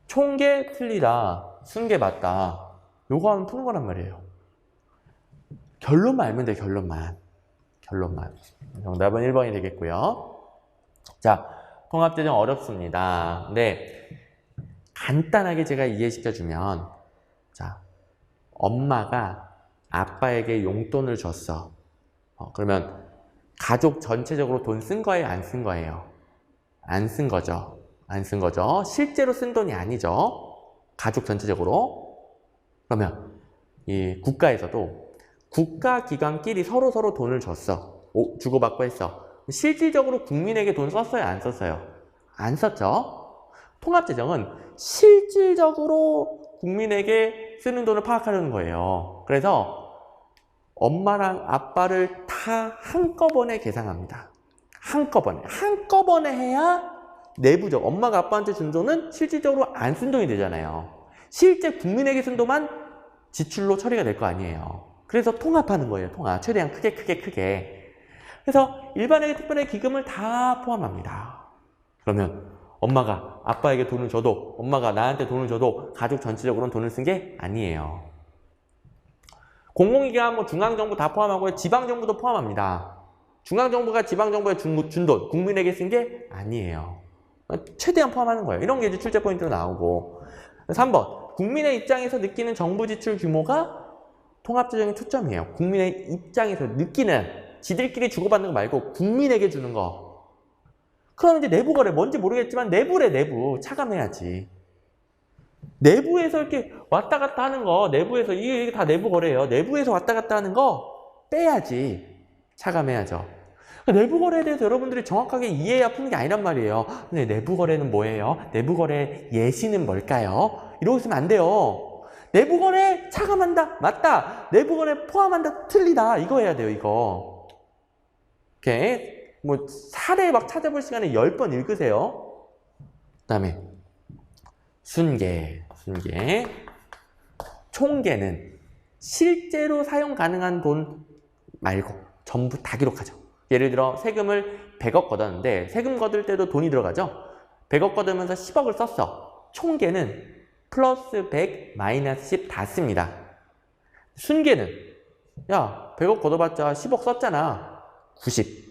총계 틀리다. 승계 맞다. 요거 하면 푸는 거란 말이에요. 결론만 알면 돼. 결론만. 정답은 1번이 되겠고요. 자, 통합재정 어렵습니다. 근데 간단하게 제가 이해시켜주면, 자, 엄마가 아빠에게 용돈을 줬어. 그러면 가족 전체적으로 돈 쓴 거예요? 안 쓴 거예요? 안 쓴 거죠. 안 쓴 거죠. 실제로 쓴 돈이 아니죠. 가족 전체적으로. 그러면 이 국가에서도 국가기관끼리 서로 돈을 줬어. 주고받고 했어. 실질적으로 국민에게 돈 썼어요? 안 썼어요? 안 썼죠. 통합재정은 실질적으로 국민에게 쓰는 돈을 파악하려는 거예요. 그래서 엄마랑 아빠를 다 한꺼번에 계산합니다. 한꺼번에 해야 내부적 엄마가 아빠한테 준 돈은 실질적으로 안 쓴 돈이 되잖아요. 실제 국민에게 쓴 돈만 지출로 처리가 될 거 아니에요. 그래서 통합하는 거예요. 통합. 최대한 크게. 그래서 일반에게 특별하게 기금을 다 포함합니다. 그러면 엄마가 아빠에게 돈을 줘도 엄마가 나한테 돈을 줘도 가족 전체적으로는 돈을 쓴 게 아니에요. 공공기관 뭐 중앙정부 다 포함하고요. 지방정부도 포함합니다. 중앙정부가 지방정부에 준 돈 국민에게 쓴 게 아니에요. 최대한 포함하는 거예요. 이런 게 이제 출제 포인트로 나오고. 3번 국민의 입장에서 느끼는 정부 지출 규모가 통합재정의 초점이에요. 국민의 입장에서 느끼는 지들끼리 주고받는 거 말고 국민에게 주는 거. 그럼 이제 내부 거래 뭔지 모르겠지만 내부래 내부 차감해야지. 내부에서 이렇게 왔다 갔다 하는 거 내부에서 이게 다 내부 거래예요. 내부에서 왔다 갔다 하는 거 빼야지. 차감해야죠. 내부 거래에 대해서 여러분들이 정확하게 이해해야 푸는 게 아니란 말이에요. 근데 내부 거래는 뭐예요? 내부 거래 예시는 뭘까요? 이러고 있으면 안 돼요. 내부 거래 차감한다. 맞다. 내부 거래 포함한다. 틀리다. 이거 해야 돼요. 이거. 이렇게 뭐 사례 막 찾아볼 시간에 10번 읽으세요. 그 다음에 순계. 총계는 실제로 사용 가능한 돈 말고 전부 다 기록하죠. 예를 들어 세금을 100억 걷었는데 세금 걷을 때도 돈이 들어가죠. 100억 걷으면서 10억을 썼어. 총계는 플러스 100 마이너스 10 다 씁니다. 순계는 야 100억 걷어봤자 10억 썼잖아. 90.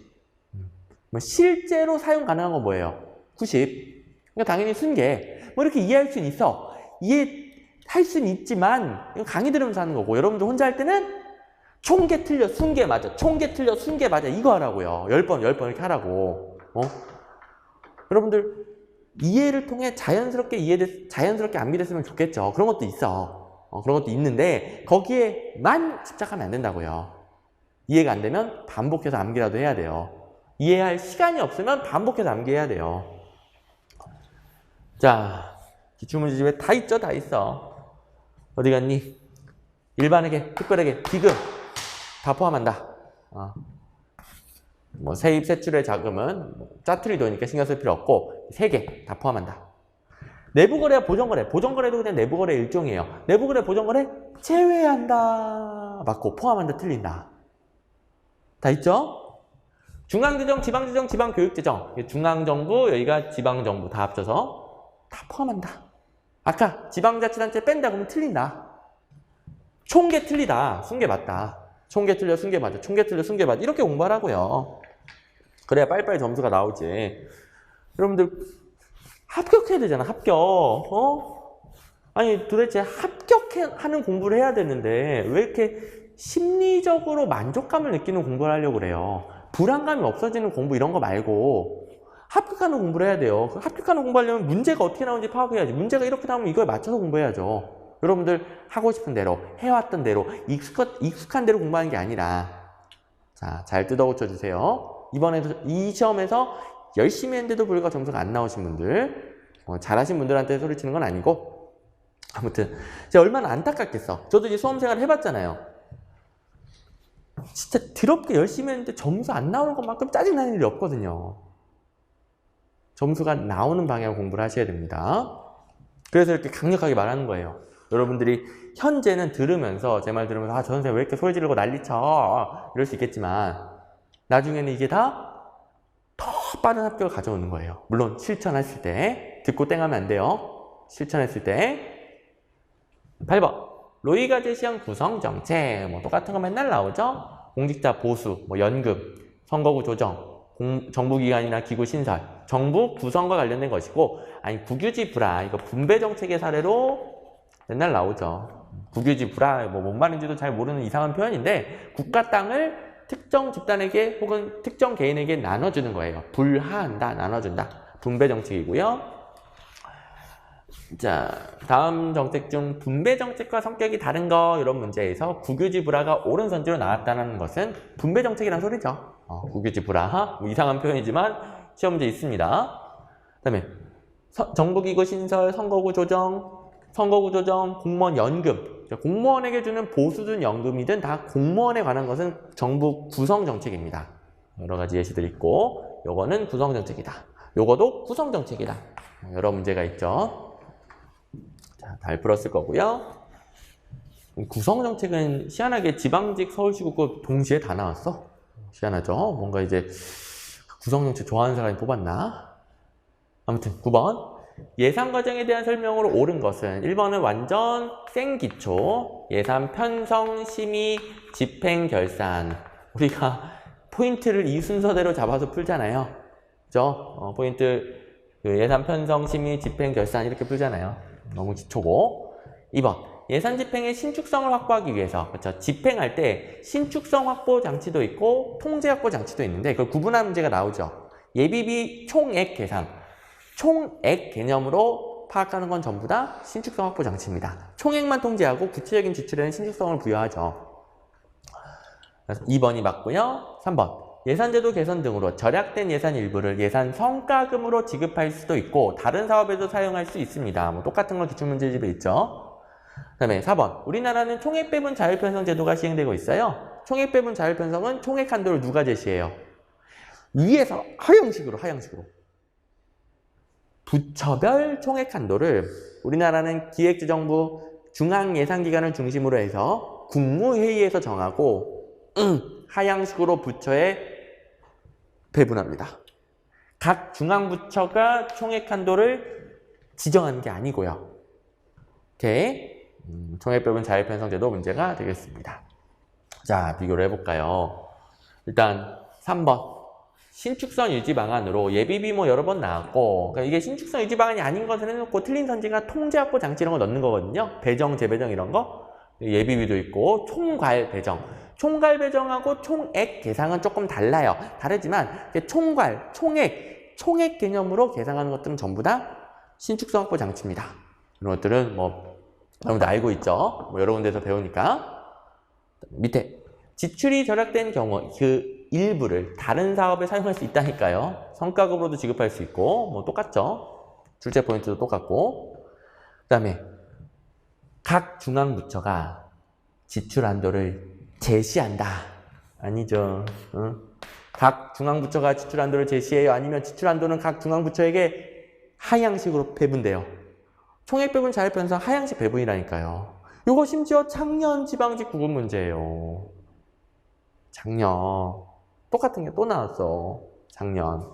실제로 사용 가능한 건 뭐예요? 90. 그러니까 당연히 순계. 뭐 이렇게 이해할 수는 있어. 이해할 수는 있지만 이건 강의 들으면서 하는 거고 여러분들 혼자 할 때는 총계 틀려 순계 맞아. 총계 틀려 순계 맞아. 이거 하라고요. 10번 이렇게 하라고. 여러분들 이해를 통해 자연스럽게 암기 됐으면 좋겠죠. 그런 것도 있어. 그런 것도 있는데 거기에만 집착하면 안 된다고요. 이해가 안 되면 반복해서 암기라도 해야 돼요. 이해할 시간이 없으면 반복해서 암기해야 돼요. 자, 기출문제집에 다 있죠? 다 있어. 어디 갔니? 일반에게, 특별에게, 기금 다 포함한다. 뭐 세입, 세출의 자금은 짜투리 돈이니까 신경 쓸 필요 없고 3개 다 포함한다. 내부거래와 보전거래. 보전거래도 그냥 내부거래 일종이에요. 내부거래, 보전거래 제외한다. 맞고 포함한다. 틀린다. 다 있죠? 중앙재정, 지방재정, 지방교육재정. 중앙정부, 여기가 지방정부 다 합쳐서 다 포함한다. 아까 지방자치단체 뺀다 그러면 틀린다. 총계 틀리다. 순계 맞다. 총계 틀려 순계 맞아. 총계 틀려 순계 맞아. 이렇게 공부하라고요. 그래야 빨리빨리 점수가 나오지. 여러분들 합격해야 되잖아. 합격. 아니 도대체 합격하는 공부를 해야 되는데 왜 이렇게 심리적으로 만족감을 느끼는 공부를 하려고 그래요. 불안감이 없어지는 공부 이런 거 말고 합격하는 공부를 해야 돼요. 합격하는 공부하려면 문제가 어떻게 나오는지 파악해야지. 문제가 이렇게 나오면 이거에 맞춰서 공부해야죠. 여러분들 하고 싶은 대로 해왔던 대로 익숙한 대로 공부하는 게 아니라 자, 잘 뜯어 고쳐주세요. 이번에도 이 시험에서 열심히 했는데도 불구하고 점수가 안 나오신 분들 잘하신 분들한테 소리치는 건 아니고 아무튼 제가 얼마나 안타깝겠어. 저도 이제 수험생활 해봤잖아요. 진짜 더럽게 열심히 했는데 점수 안 나오는 것만큼 짜증나는 일이 없거든요. 점수가 나오는 방향으로 공부를 하셔야 됩니다. 그래서 이렇게 강력하게 말하는 거예요. 여러분들이 현재는 들으면서 제 말 들으면서 저 선생님 왜 이렇게 소리 지르고 난리쳐 이럴 수 있겠지만 나중에는 이게 다 더 빠른 합격을 가져오는 거예요. 물론 실천했을 때 듣고 땡하면 안 돼요. 실천했을 때 8번 로이가 제시한 구성정책 뭐 똑같은 거 맨날 나오죠. 공직자 보수, 뭐 연금, 선거구 조정, 정부기관이나 기구 신설, 정부 구성과 관련된 것이고 아니 국유지 불화 이거 분배 정책의 사례로 맨날 나오죠. 국유지 불화 뭐 뭔 말인지도 잘 모르는 이상한 표현인데 국가 땅을 특정 집단에게 혹은 특정 개인에게 나눠주는 거예요. 불화한다, 나눠준다. 분배 정책이고요. 자, 다음 정책 중 분배 정책과 성격이 다른 거 이런 문제에서 국유지 불화가 옳은 선지로 나왔다는 것은 분배 정책이란 소리죠. 국유지 불화, 뭐 이상한 표현이지만 시험 문제 있습니다. 그다음에 정부기구 신설, 선거구 조정, 공무원 연금. 공무원에게 주는 보수든 연금이든 다 공무원에 관한 것은 정부 구성 정책입니다. 여러 가지 예시들이 있고, 요거는 구성 정책이다. 요거도 구성 정책이다. 여러 문제가 있죠. 자, 잘 풀었을 거고요. 구성 정책은 희한하게 지방직, 서울시국고 동시에 다 나왔어. 희한하죠. 뭔가 이제 구성 정책 좋아하는 사람이 뽑았나? 아무튼 9번. 예산 과정에 대한 설명으로 옳은 것은 1번은 완전 생기초, 예산 편성, 심의, 집행, 결산. 우리가 포인트를 이 순서대로 잡아서 풀잖아요. 그죠? 포인트 예산 편성, 심의, 집행, 결산 이렇게 풀잖아요. 너무 기초고. 2번. 예산 집행의 신축성을 확보하기 위해서, 그렇죠? 집행할 때 신축성 확보 장치도 있고 통제 확보 장치도 있는데 그걸 구분하는 문제가 나오죠. 예비비 총액 계산. 총액 개념으로 파악하는 건 전부 다 신축성 확보 장치입니다. 총액만 통제하고 구체적인 지출에는 신축성을 부여하죠. 그래서 2번이 맞고요. 3번. 예산제도 개선 등으로 절약된 예산 일부를 예산 성과금으로 지급할 수도 있고 다른 사업에도 사용할 수 있습니다. 뭐 똑같은 거 기출문제집에 있죠. 그 다음에 4번. 우리나라는 총액배분 자율편성 제도가 시행되고 있어요. 총액배분 자율편성은 총액 한도를 누가 제시해요? 위에서 하향식으로. 부처별 총액 한도를 우리나라는 기획재정부 중앙예산기관을 중심으로 해서 국무회의에서 정하고 하향식으로 부처에 배분합니다. 각 중앙부처가 총액 한도를 지정하는 게 아니고요. 이렇게 총액배분 자율편성제도 문제가 되겠습니다. 자, 비교를 해볼까요? 일단 3번. 신축성 유지 방안으로 예비비 뭐 여러 번 나왔고, 그러니까 이게 신축성 유지 방안이 아닌 것을 해놓고 틀린 선지가 통제 확보 장치 이런 거 넣는 거거든요. 배정, 재배정 이런 거. 예비비도 있고 총괄 배정. 총괄 배정하고 총액 계상은 조금 달라요. 다르지만 총액 개념으로 계상하는 것들은 전부 다 신축성 확보 장치입니다. 이런 것들은 뭐 여러분들 알고 있죠. 뭐 여러 군데서 배우니까. 밑에 지출이 절약된 경우 그 일부를 다른 사업에 사용할 수 있다니까요. 성과급으로도 지급할 수 있고 뭐 똑같죠. 출제 포인트도 똑같고. 그 다음에 각 중앙부처가 지출 한도를 제시한다. 아니죠. 각 중앙부처가 지출 한도를 제시해요. 아니면 지출 한도는 각 중앙부처에게 하향식으로 배분돼요. 총액배분 자율편성 하향식 배분이라니까요. 이거 심지어 작년 지방직 구분 문제예요. 작년. 똑같은 게 또 나왔어. 작년.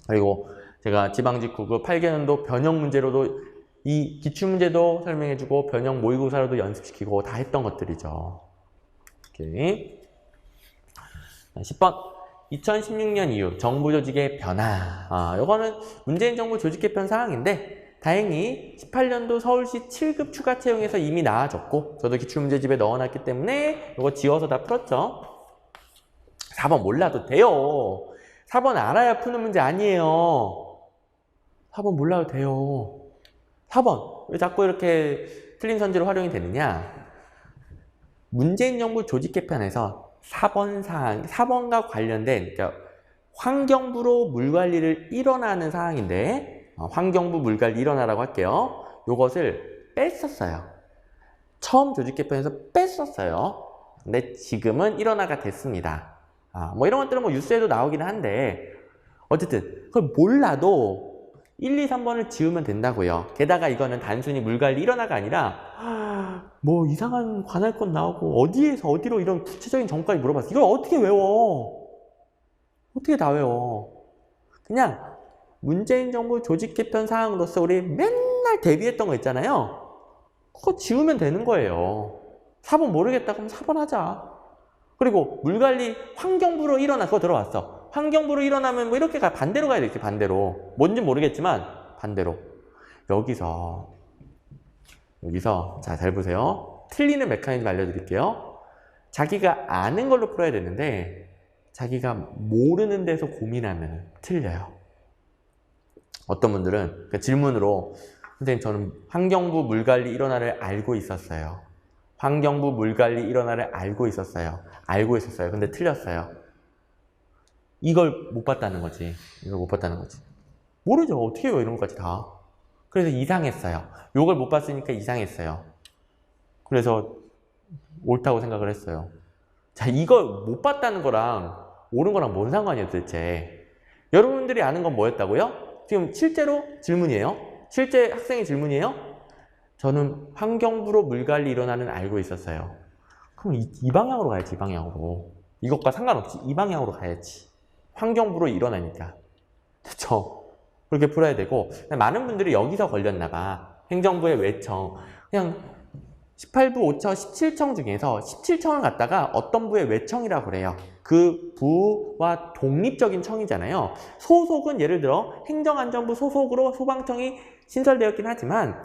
그리고 제가 지방직 구급 8개년도 변형 문제로도 이 기출문제도 설명해주고 변형 모의고사로도 연습시키고 다 했던 것들이죠. 오케이. 10번. 2016년 이후 정부 조직의 변화. 요거는 문재인 정부 조직 개편 사항인데 다행히 18년도 서울시 7급 추가 채용에서 이미 나아졌고 저도 기출문제집에 넣어놨기 때문에 이거 지워서 다 풀었죠. 4번 몰라도 돼요. 4번 알아야 푸는 문제 아니에요. 4번 몰라도 돼요. 4번 왜 자꾸 이렇게 틀린 선지로 활용이 되느냐. 문재인 정부 조직 개편에서 4번 사항, 4번과 관련된 그러니까 환경부로 물관리를 일원하는 사항인데 환경부 물관리 일원하라고 할게요. 요것을 뺐었어요. 처음 조직 개편에서 뺐었어요. 근데 지금은 일원화가 됐습니다. 뭐 이런 것들은 뭐 뉴스에도 나오긴 한데 어쨌든 그걸 몰라도 1, 2, 3번을 지우면 된다고요. 게다가 이거는 단순히 물관리 일원화가 아니라 뭐 이상한 관할권 나오고 어디에서 어디로 이런 구체적인 정보까지 물어봤어. 이걸 어떻게 외워? 어떻게 다 외워? 그냥 문재인 정부 조직 개편 사항으로서 우리 맨날 대비했던 거 있잖아요. 그거 지우면 되는 거예요. 4번 모르겠다 그럼 4번 하자. 그리고 물관리 환경부로 일어나 그거 들어왔어. 환경부로 일어나면 뭐 이렇게 반대로 가야 되겠지. 반대로. 뭔지 모르겠지만 반대로. 여기서 자, 잘 보세요. 틀리는 메커니즘 알려드릴게요. 자기가 아는 걸로 풀어야 되는데 자기가 모르는 데서 고민하면 틀려요. 어떤 분들은 그 질문으로 선생님 저는 환경부 물관리 일원화를 알고 있었어요. 환경부 물관리 일원화를 알고 있었어요. 알고 있었어요. 근데 틀렸어요. 이걸 못 봤다는 거지. 이걸 못 봤다는 거지. 모르죠. 어떻게 해요 이런 것까지 다. 그래서 이상했어요. 요걸 못 봤으니까 이상했어요. 그래서 옳다고 생각을 했어요. 자, 이걸 못 봤다는 거랑 옳은 거랑 뭔 상관이에요 도대체. 여러분들이 아는 건 뭐였다고요? 지금 실제로 질문이에요. 실제 학생의 질문이에요. 저는 환경부로 물관리 일원화는 알고 있었어요. 그럼 이 방향으로 가야지. 이 방향으로. 이것과 상관없이 이 방향으로 가야지. 환경부로 일어나니까. 그렇죠? 그렇게 풀어야 되고, 많은 분들이 여기서 걸렸나 봐. 행정부의 외청. 그냥 18부 5청, 17청 중에서 17청을 갖다가 어떤 부의 외청이라고 그래요. 그 부와 독립적인 청이잖아요. 소속은 예를 들어 행정안전부 소속으로 소방청이 신설되었긴 하지만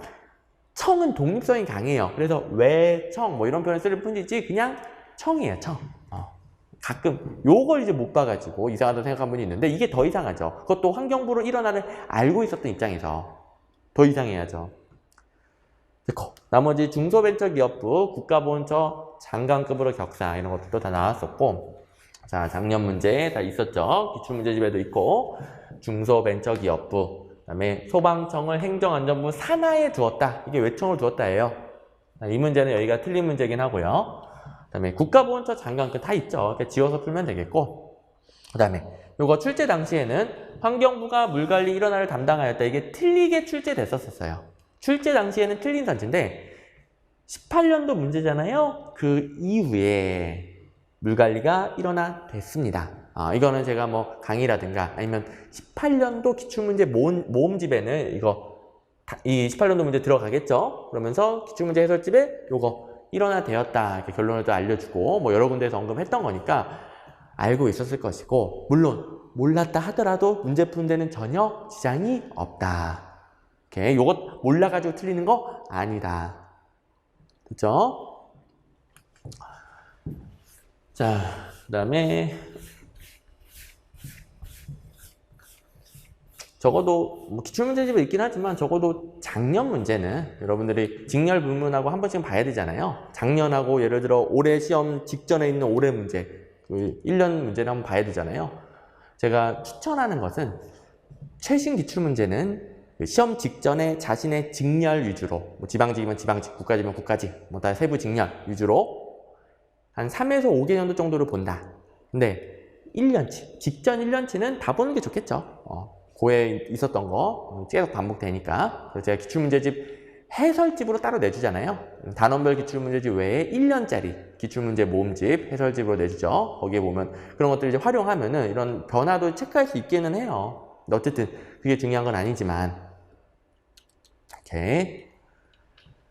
청은 독립성이 강해요. 그래서 외청 뭐 이런 표현을 쓸 뿐이지 그냥 청이에요. 청. 가끔 요걸 이제 못 봐가지고 이상하다고 생각한 분이 있는데 이게 더 이상하죠. 그것도 환경부로 일어나를 알고 있었던 입장에서 더 이상해야죠. 나머지 중소벤처기업부, 국가보훈처 장관급으로 격상 이런 것들도 다 나왔었고, 자 작년 문제 다 있었죠. 기출문제집에도 있고, 중소벤처기업부, 그다음에 소방청을 행정안전부 산하에 두었다. 이게 외청을 두었다예요. 이 문제는 여기가 틀린 문제긴 하고요. 그다음에 국가보훈처 장관급 다 있죠. 그러니까 지워서 풀면 되겠고, 그다음에 요거 출제 당시에는 환경부가 물관리 일원화를 담당하였다. 이게 틀리게 출제됐었어요. 출제 당시에는 틀린 산지인데 18년도 문제잖아요. 그 이후에 물관리가 일어나됐습니다. 이거는 제가 뭐 강의라든가 아니면 18년도 기출문제 모음집에는 이 18년도 문제 들어가겠죠. 그러면서 기출문제 해설집에 요거 일어나되었다 이렇게 결론을 또 알려주고 뭐 여러 군데에서 언급했던 거니까 알고 있었을 것이고, 물론 몰랐다 하더라도 문제 푸는 데는 전혀 지장이 없다. 요것 몰라가지고 틀리는 거 아니다. 그쵸? 자, 그 다음에 적어도 뭐 기출문제집에 있긴 하지만 적어도 작년 문제는 여러분들이 직렬 불문하고 한 번씩 봐야 되잖아요. 작년하고 예를 들어 올해 시험 직전에 있는 올해 문제, 그 1년 문제를 한번 봐야 되잖아요. 제가 추천하는 것은 최신 기출문제는 시험 직전에 자신의 직렬 위주로, 뭐 지방직이면 지방직, 국가직이면 국가직, 뭐 다 세부 직렬 위주로 한 3에서 5개년도 정도를 본다. 근데 1년치, 직전 1년치는 다 보는 게 좋겠죠. 고에 있었던 거 계속 반복되니까. 그래서 제가 기출문제집 해설집으로 따로 내주잖아요. 단원별 기출문제집 외에 1년짜리 기출문제 모음집 해설집으로 내주죠. 거기에 보면 그런 것들 이제 활용하면은 이런 변화도 체크할 수 있기는 해요. 근데 어쨌든 그게 중요한 건 아니지만. 오케이.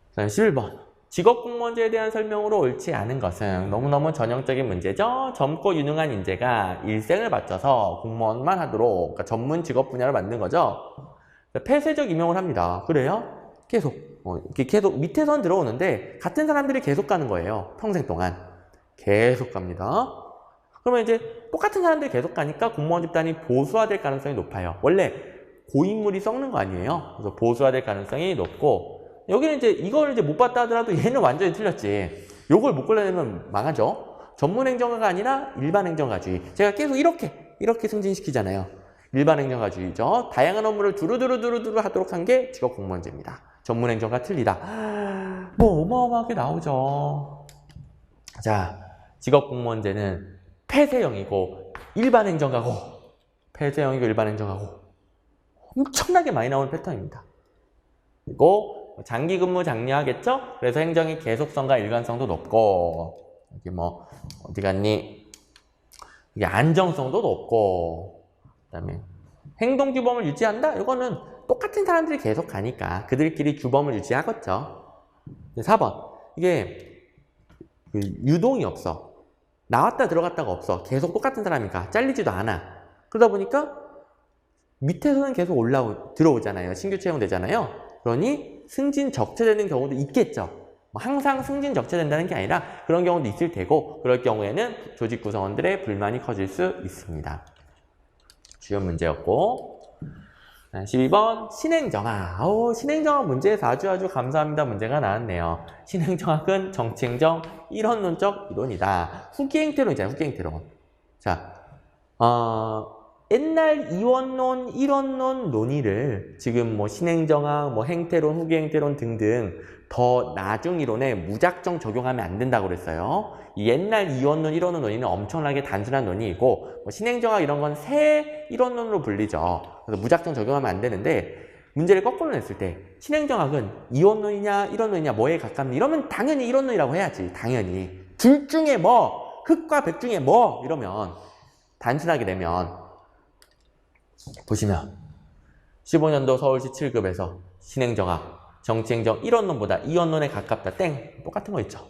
그다음 11번. 직업공무원제에 대한 설명으로 옳지 않은 것은 너무너무 전형적인 문제죠. 젊고 유능한 인재가 일생을 바쳐서 공무원만 하도록, 그러니까 전문 직업 분야를 만든 거죠. 폐쇄적 임용을 합니다. 그래요? 계속 이렇게 계속 밑에선 들어오는데 같은 사람들이 계속 가는 거예요. 평생 동안 계속 갑니다. 그러면 이제 똑같은 사람들이 계속 가니까 공무원 집단이 보수화될 가능성이 높아요. 원래 고인물이 썩는 거 아니에요. 그래서 보수화될 가능성이 높고, 여기는 이제 이걸 이제 못 봤다 하더라도 얘는 완전히 틀렸지. 요걸 못 골라내면 망하죠. 전문 행정가가 아니라 일반 행정가주의. 제가 계속 이렇게 승진시키잖아요. 일반 행정가주의죠. 다양한 업무를 두루두루 하도록 한 게 직업공무원제입니다. 전문 행정가 틀리다. 뭐 어마어마하게 나오죠. 자, 직업공무원제는 폐쇄형이고 일반 행정가고, 폐쇄형이고 일반 행정가고 엄청나게 많이 나오는 패턴입니다. 그리고 장기 근무 장려하겠죠? 그래서 행정의 계속성과 일관성도 높고, 여기 뭐 어디 갔니? 이게 안정성도 높고, 그다음에 행동 규범을 유지한다? 이거는 똑같은 사람들이 계속 가니까 그들끼리 규범을 유지하겠죠. 4번. 이게 그 유동이 없어. 나왔다 들어갔다가 없어. 계속 똑같은 사람이니까 잘리지도 않아. 그러다 보니까 밑에서는 계속 들어오잖아요. 신규 채용되잖아요. 그러니 승진 적체되는 경우도 있겠죠. 항상 승진 적체된다는 게 아니라 그런 경우도 있을 테고, 그럴 경우에는 조직 구성원들의 불만이 커질 수 있습니다. 주요 문제였고, 12번 신행정학. 신행정학 문제에서 아주 감사합니다. 문제가 나왔네요. 신행정학은 정치행정 일원론적 이론이다. 후기행태론이잖아요. 후기행태론. 자, 옛날 이원론, 일원론 논의를 지금 뭐 신행정학, 뭐 행태론, 후기행태론 등등 더 나중 이론에 무작정 적용하면 안 된다고 그랬어요. 이 옛날 이원론, 일원론 논의는 엄청나게 단순한 논의이고 뭐 신행정학 이런 건 새 일원론으로 불리죠. 그래서 무작정 적용하면 안 되는데 문제를 거꾸로 냈을 때 신행정학은 이원론이냐 일원론이냐 뭐에 가깝니? 이러면 당연히 일원론이라고 해야지. 당연히. 둘 중에 뭐 흑과 백 중에 뭐 이러면 단순하게 내면 보시면 15년도 서울시 7급에서 신행정학 정치행정 1원론보다 2원론에 가깝다. 땡! 똑같은 거 있죠.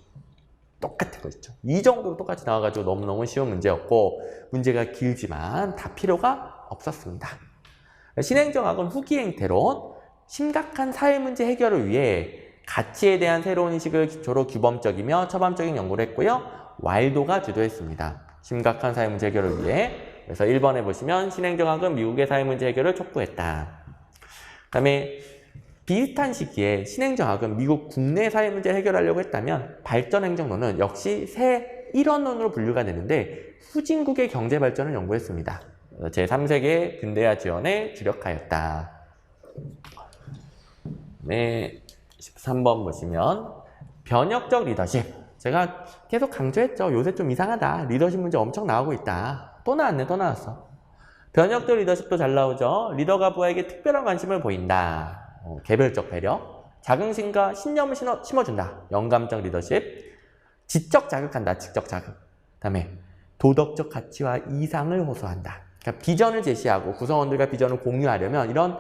똑같은 거 있죠. 이 정도로 똑같이 나와가지고 너무너무 쉬운 문제였고 문제가 길지만 다 필요가 없었습니다. 신행정학은 후기행태론, 심각한 사회문제 해결을 위해 가치에 대한 새로운 인식을 기초로 규범적이며 처방적인 연구를 했고요. 와일도가 주도했습니다. 심각한 사회문제 해결을 위해. 그래서 1번에 보시면 신행정학은 미국의 사회문제 해결을 촉구했다. 그 다음에 비슷한 시기에 신행정학은 미국 국내 사회문제 해결하려고 했다면 발전행정론은 역시 새 일원론으로 분류가 되는데 후진국의 경제발전을 연구했습니다. 제3세계 근대화 지원에 주력하였다. 네, 13번 보시면 변혁적 리더십. 제가 계속 강조했죠. 요새 좀 이상하다. 리더십 문제 엄청 나오고 있다. 또 나왔네, 또 나왔어. 변혁적 리더십도 잘 나오죠. 리더가 부하에게 특별한 관심을 보인다. 개별적 배려, 자긍심과 신념을 심어준다. 영감적 리더십, 지적 자극한다. 지적 자극. 그다음에 도덕적 가치와 이상을 호소한다. 그러니까 비전을 제시하고 구성원들과 비전을 공유하려면 이런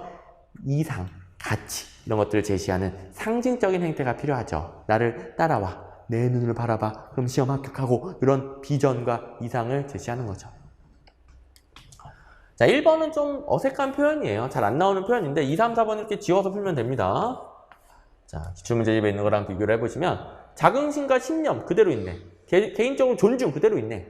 이상, 가치 이런 것들을 제시하는 상징적인 행태가 필요하죠. 나를 따라와. 내 눈을 바라봐. 그럼 시험 합격하고 이런 비전과 이상을 제시하는 거죠. 자, 1번은 좀 어색한 표현이에요. 잘 안 나오는 표현인데 2, 3, 4번 이렇게 지워서 풀면 됩니다. 자, 기출문제집에 있는 거랑 비교를 해보시면 자긍심과 신념 그대로 있네. 개인적으로 존중 그대로 있네.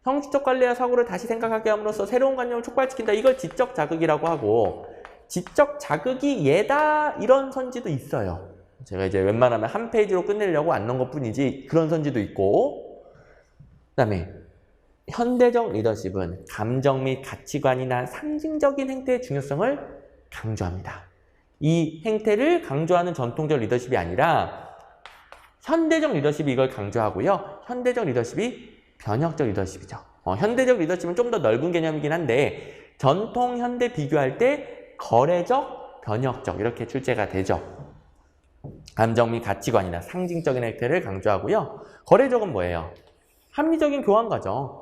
형식적 관리와 사고를 다시 생각하게 함으로써 새로운 관념을 촉발시킨다. 이걸 지적 자극이라고 하고 지적 자극이 얘다 이런 선지도 있어요. 제가 이제 웬만하면 한 페이지로 끝내려고 안 넣은 것뿐이지 그런 선지도 있고 그 다음에 현대적 리더십은 감정 및 가치관이나 상징적인 행태의 중요성을 강조합니다. 이 행태를 강조하는 전통적 리더십이 아니라 현대적 리더십이 이걸 강조하고요. 현대적 리더십이 변혁적 리더십이죠. 현대적 리더십은 좀 더 넓은 개념이긴 한데 전통, 현대 비교할 때 거래적, 변혁적 이렇게 출제가 되죠. 감정 및 가치관이나 상징적인 행태를 강조하고요. 거래적은 뭐예요? 합리적인 교환 과정.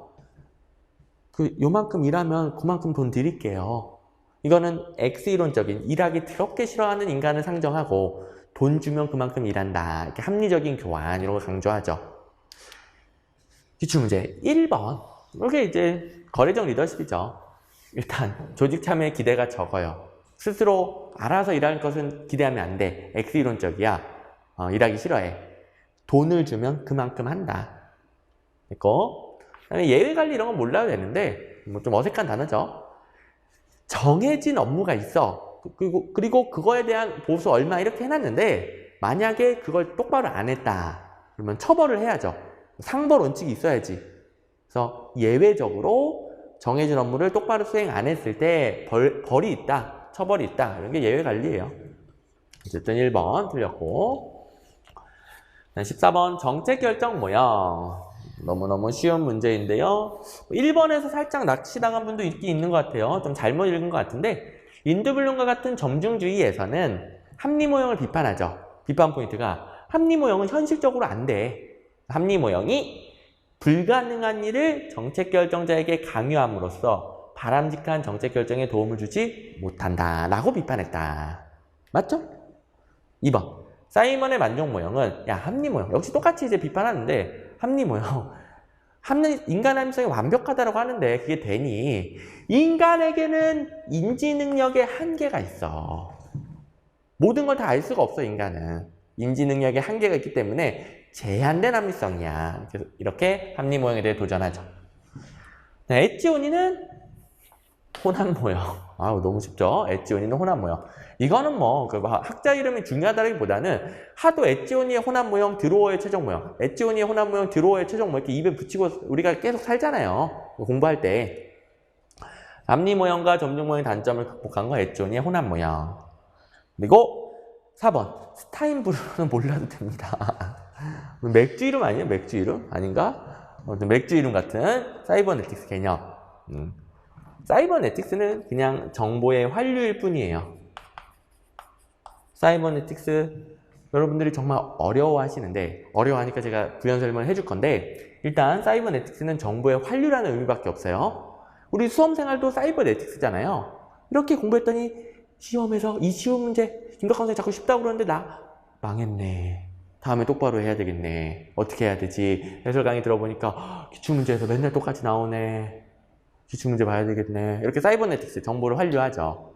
요만큼 일하면 그만큼 돈 드릴게요. 이거는 X이론적인 일하기 더럽게 싫어하는 인간을 상정하고 돈 주면 그만큼 일한다. 이렇게 합리적인 교환 이런 걸 강조하죠. 기출문제 1번. 이게 이제 거래적 리더십이죠. 일단 조직 참여의 기대가 적어요. 스스로 알아서 일할 것은 기대하면 안 돼. X이론적이야. 일하기 싫어해. 돈을 주면 그만큼 한다. 됐고. 예외 관리 이런 건 몰라도 되는데 뭐 좀 어색한 단어죠. 정해진 업무가 있어. 그리고 그거에 대한 보수 얼마 이렇게 해놨는데 만약에 그걸 똑바로 안 했다. 그러면 처벌을 해야죠. 상벌 원칙이 있어야지. 그래서 예외적으로 정해진 업무를 똑바로 수행 안 했을 때 벌이 있다. 처벌이 있다. 이런 게 예외 관리예요. 어쨌든 1번 틀렸고 14번 정책 결정 모형. 너무너무 쉬운 문제인데요. 1번에서 살짝 낚시당한 분도 있는 것 같아요. 좀 잘못 읽은 것 같은데 린드블룸과 같은 점중주의에서는 합리모형을 비판하죠. 비판 포인트가 합리모형은 현실적으로 안 돼. 합리모형이 불가능한 일을 정책결정자에게 강요함으로써 바람직한 정책결정에 도움을 주지 못한다 라고 비판했다. 맞죠? 2번 사이먼의 만족모형은 합리모형 역시 똑같이 이제 비판하는데 합리모형 인간의 합리성이 완벽하다고 하는데 그게 되니? 인간에게는 인지 능력의 한계가 있어. 모든 걸 다 알 수가 없어. 인간은 인지 능력의 한계가 있기 때문에 제한된 합리성이야. 그래서 이렇게 합리모형에 대해 도전하죠. 엣지온이는 혼합 모형. 아우, 너무 쉽죠? 엣지온이는 혼합 모형. 이거는 뭐, 학자 이름이 중요하다기보다는 하도 엣지온이의 혼합 모형, 드로어의 최종 모형, 엣지온이의 혼합 모형, 드로어의 최종 모형 이렇게 입에 붙이고 우리가 계속 살잖아요. 공부할 때. 앞니 모형과 점중 모형의 단점을 극복한 건 엣지온이의 혼합 모형. 그리고 4번. 스타인브루는 몰라도 됩니다. 맥주 이름 아니에요? 맥주 이름? 아닌가? 맥주 이름 같은 사이버네틱스 개념. 사이버네틱스는 그냥 정보의 환류일 뿐이에요. 사이버네틱스 여러분들이 정말 어려워하시는데 어려워하니까 제가 부연 설명을 해줄 건데 일단 사이버네틱스는 정보의 환류라는 의미밖에 없어요. 우리 수험생활도 사이버네틱스잖아요. 이렇게 공부했더니 시험에서 이 쉬운 문제 김덕환 선생님 자꾸 쉽다고 그러는데 나 망했네. 다음에 똑바로 해야 되겠네. 어떻게 해야 되지? 해설 강의 들어보니까 기출문제에서 맨날 똑같이 나오네. 기출문제 봐야 되겠네. 이렇게 사이버네틱스 정보를 환류하죠.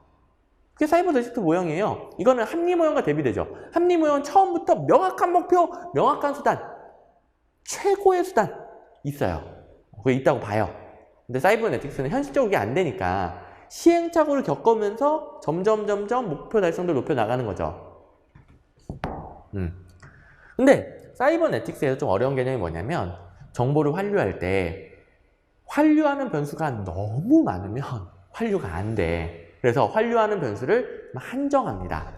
그게 사이버네틱스 모형이에요. 이거는 합리 모형과 대비되죠. 합리 모형은 처음부터 명확한 목표, 명확한 수단, 최고의 수단 있어요. 그게 있다고 봐요. 근데 사이버네틱스는 현실적으로 그게 안 되니까 시행착오를 겪으면서 점점 목표 달성도를 높여 나가는 거죠. 근데 사이버네틱스에서 좀 어려운 개념이 뭐냐면 정보를 환류할 때 환류하는 변수가 너무 많으면 환류가 안 돼. 그래서 환류하는 변수를 한정합니다.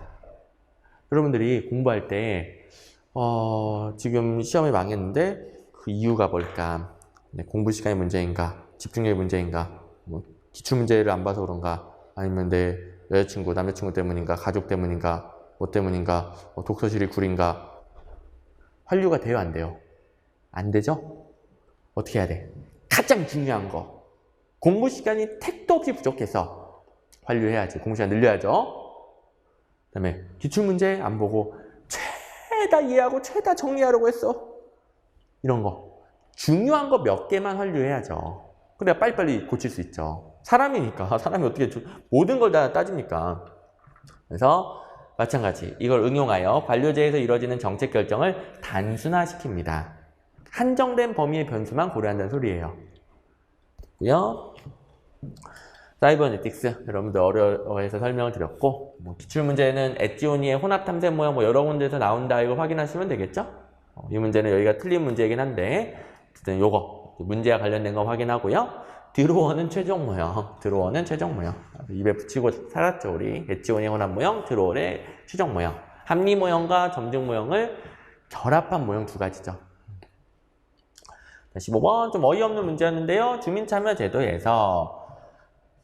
여러분들이 공부할 때 지금 시험이 망했는데 그 이유가 뭘까? 공부 시간의 문제인가? 집중력의 문제인가? 뭐 기출문제를 안 봐서 그런가? 아니면 내 여자친구, 남자친구 때문인가? 가족 때문인가? 뭐 때문인가? 독서실이 구린가? 환류가 돼요? 안 돼요? 안 되죠? 어떻게 해야 돼? 가장 중요한 거. 공부 시간이 택도 없이 부족해서 환류해야지. 공부 시간 늘려야죠. 그 다음에 기출문제 안 보고 최다 이해하고 최다 정리하려고 했어. 이런 거. 중요한 거 몇 개만 환류해야죠. 그래야 빨리빨리 고칠 수 있죠. 사람이니까. 사람이 어떻게 모든 걸 다 따집니까? 그래서 마찬가지. 이걸 응용하여 관료제에서 이루어지는 정책 결정을 단순화시킵니다. 한정된 범위의 변수만 고려한다는 소리예요. 고요. 사이버네틱스 여러분들 어려워해서 설명을 드렸고 기출문제는 엣지온이의 혼합탐색 모형 여러 군데에서 나온다 이거 확인하시면 되겠죠? 이 문제는 여기가 틀린 문제이긴 한데 어쨌든 요거 문제와 관련된 거 확인하고요. 드로어는 최종 모형, 드로어는 최종 모형. 입에 붙이고 살았죠 우리. 엣지온의 혼합 모형, 드로어의 최종 모형. 합리 모형과 점중 모형을 결합한 모형 두 가지죠. 15번 좀 어이없는 문제였는데요. 주민참여제도에서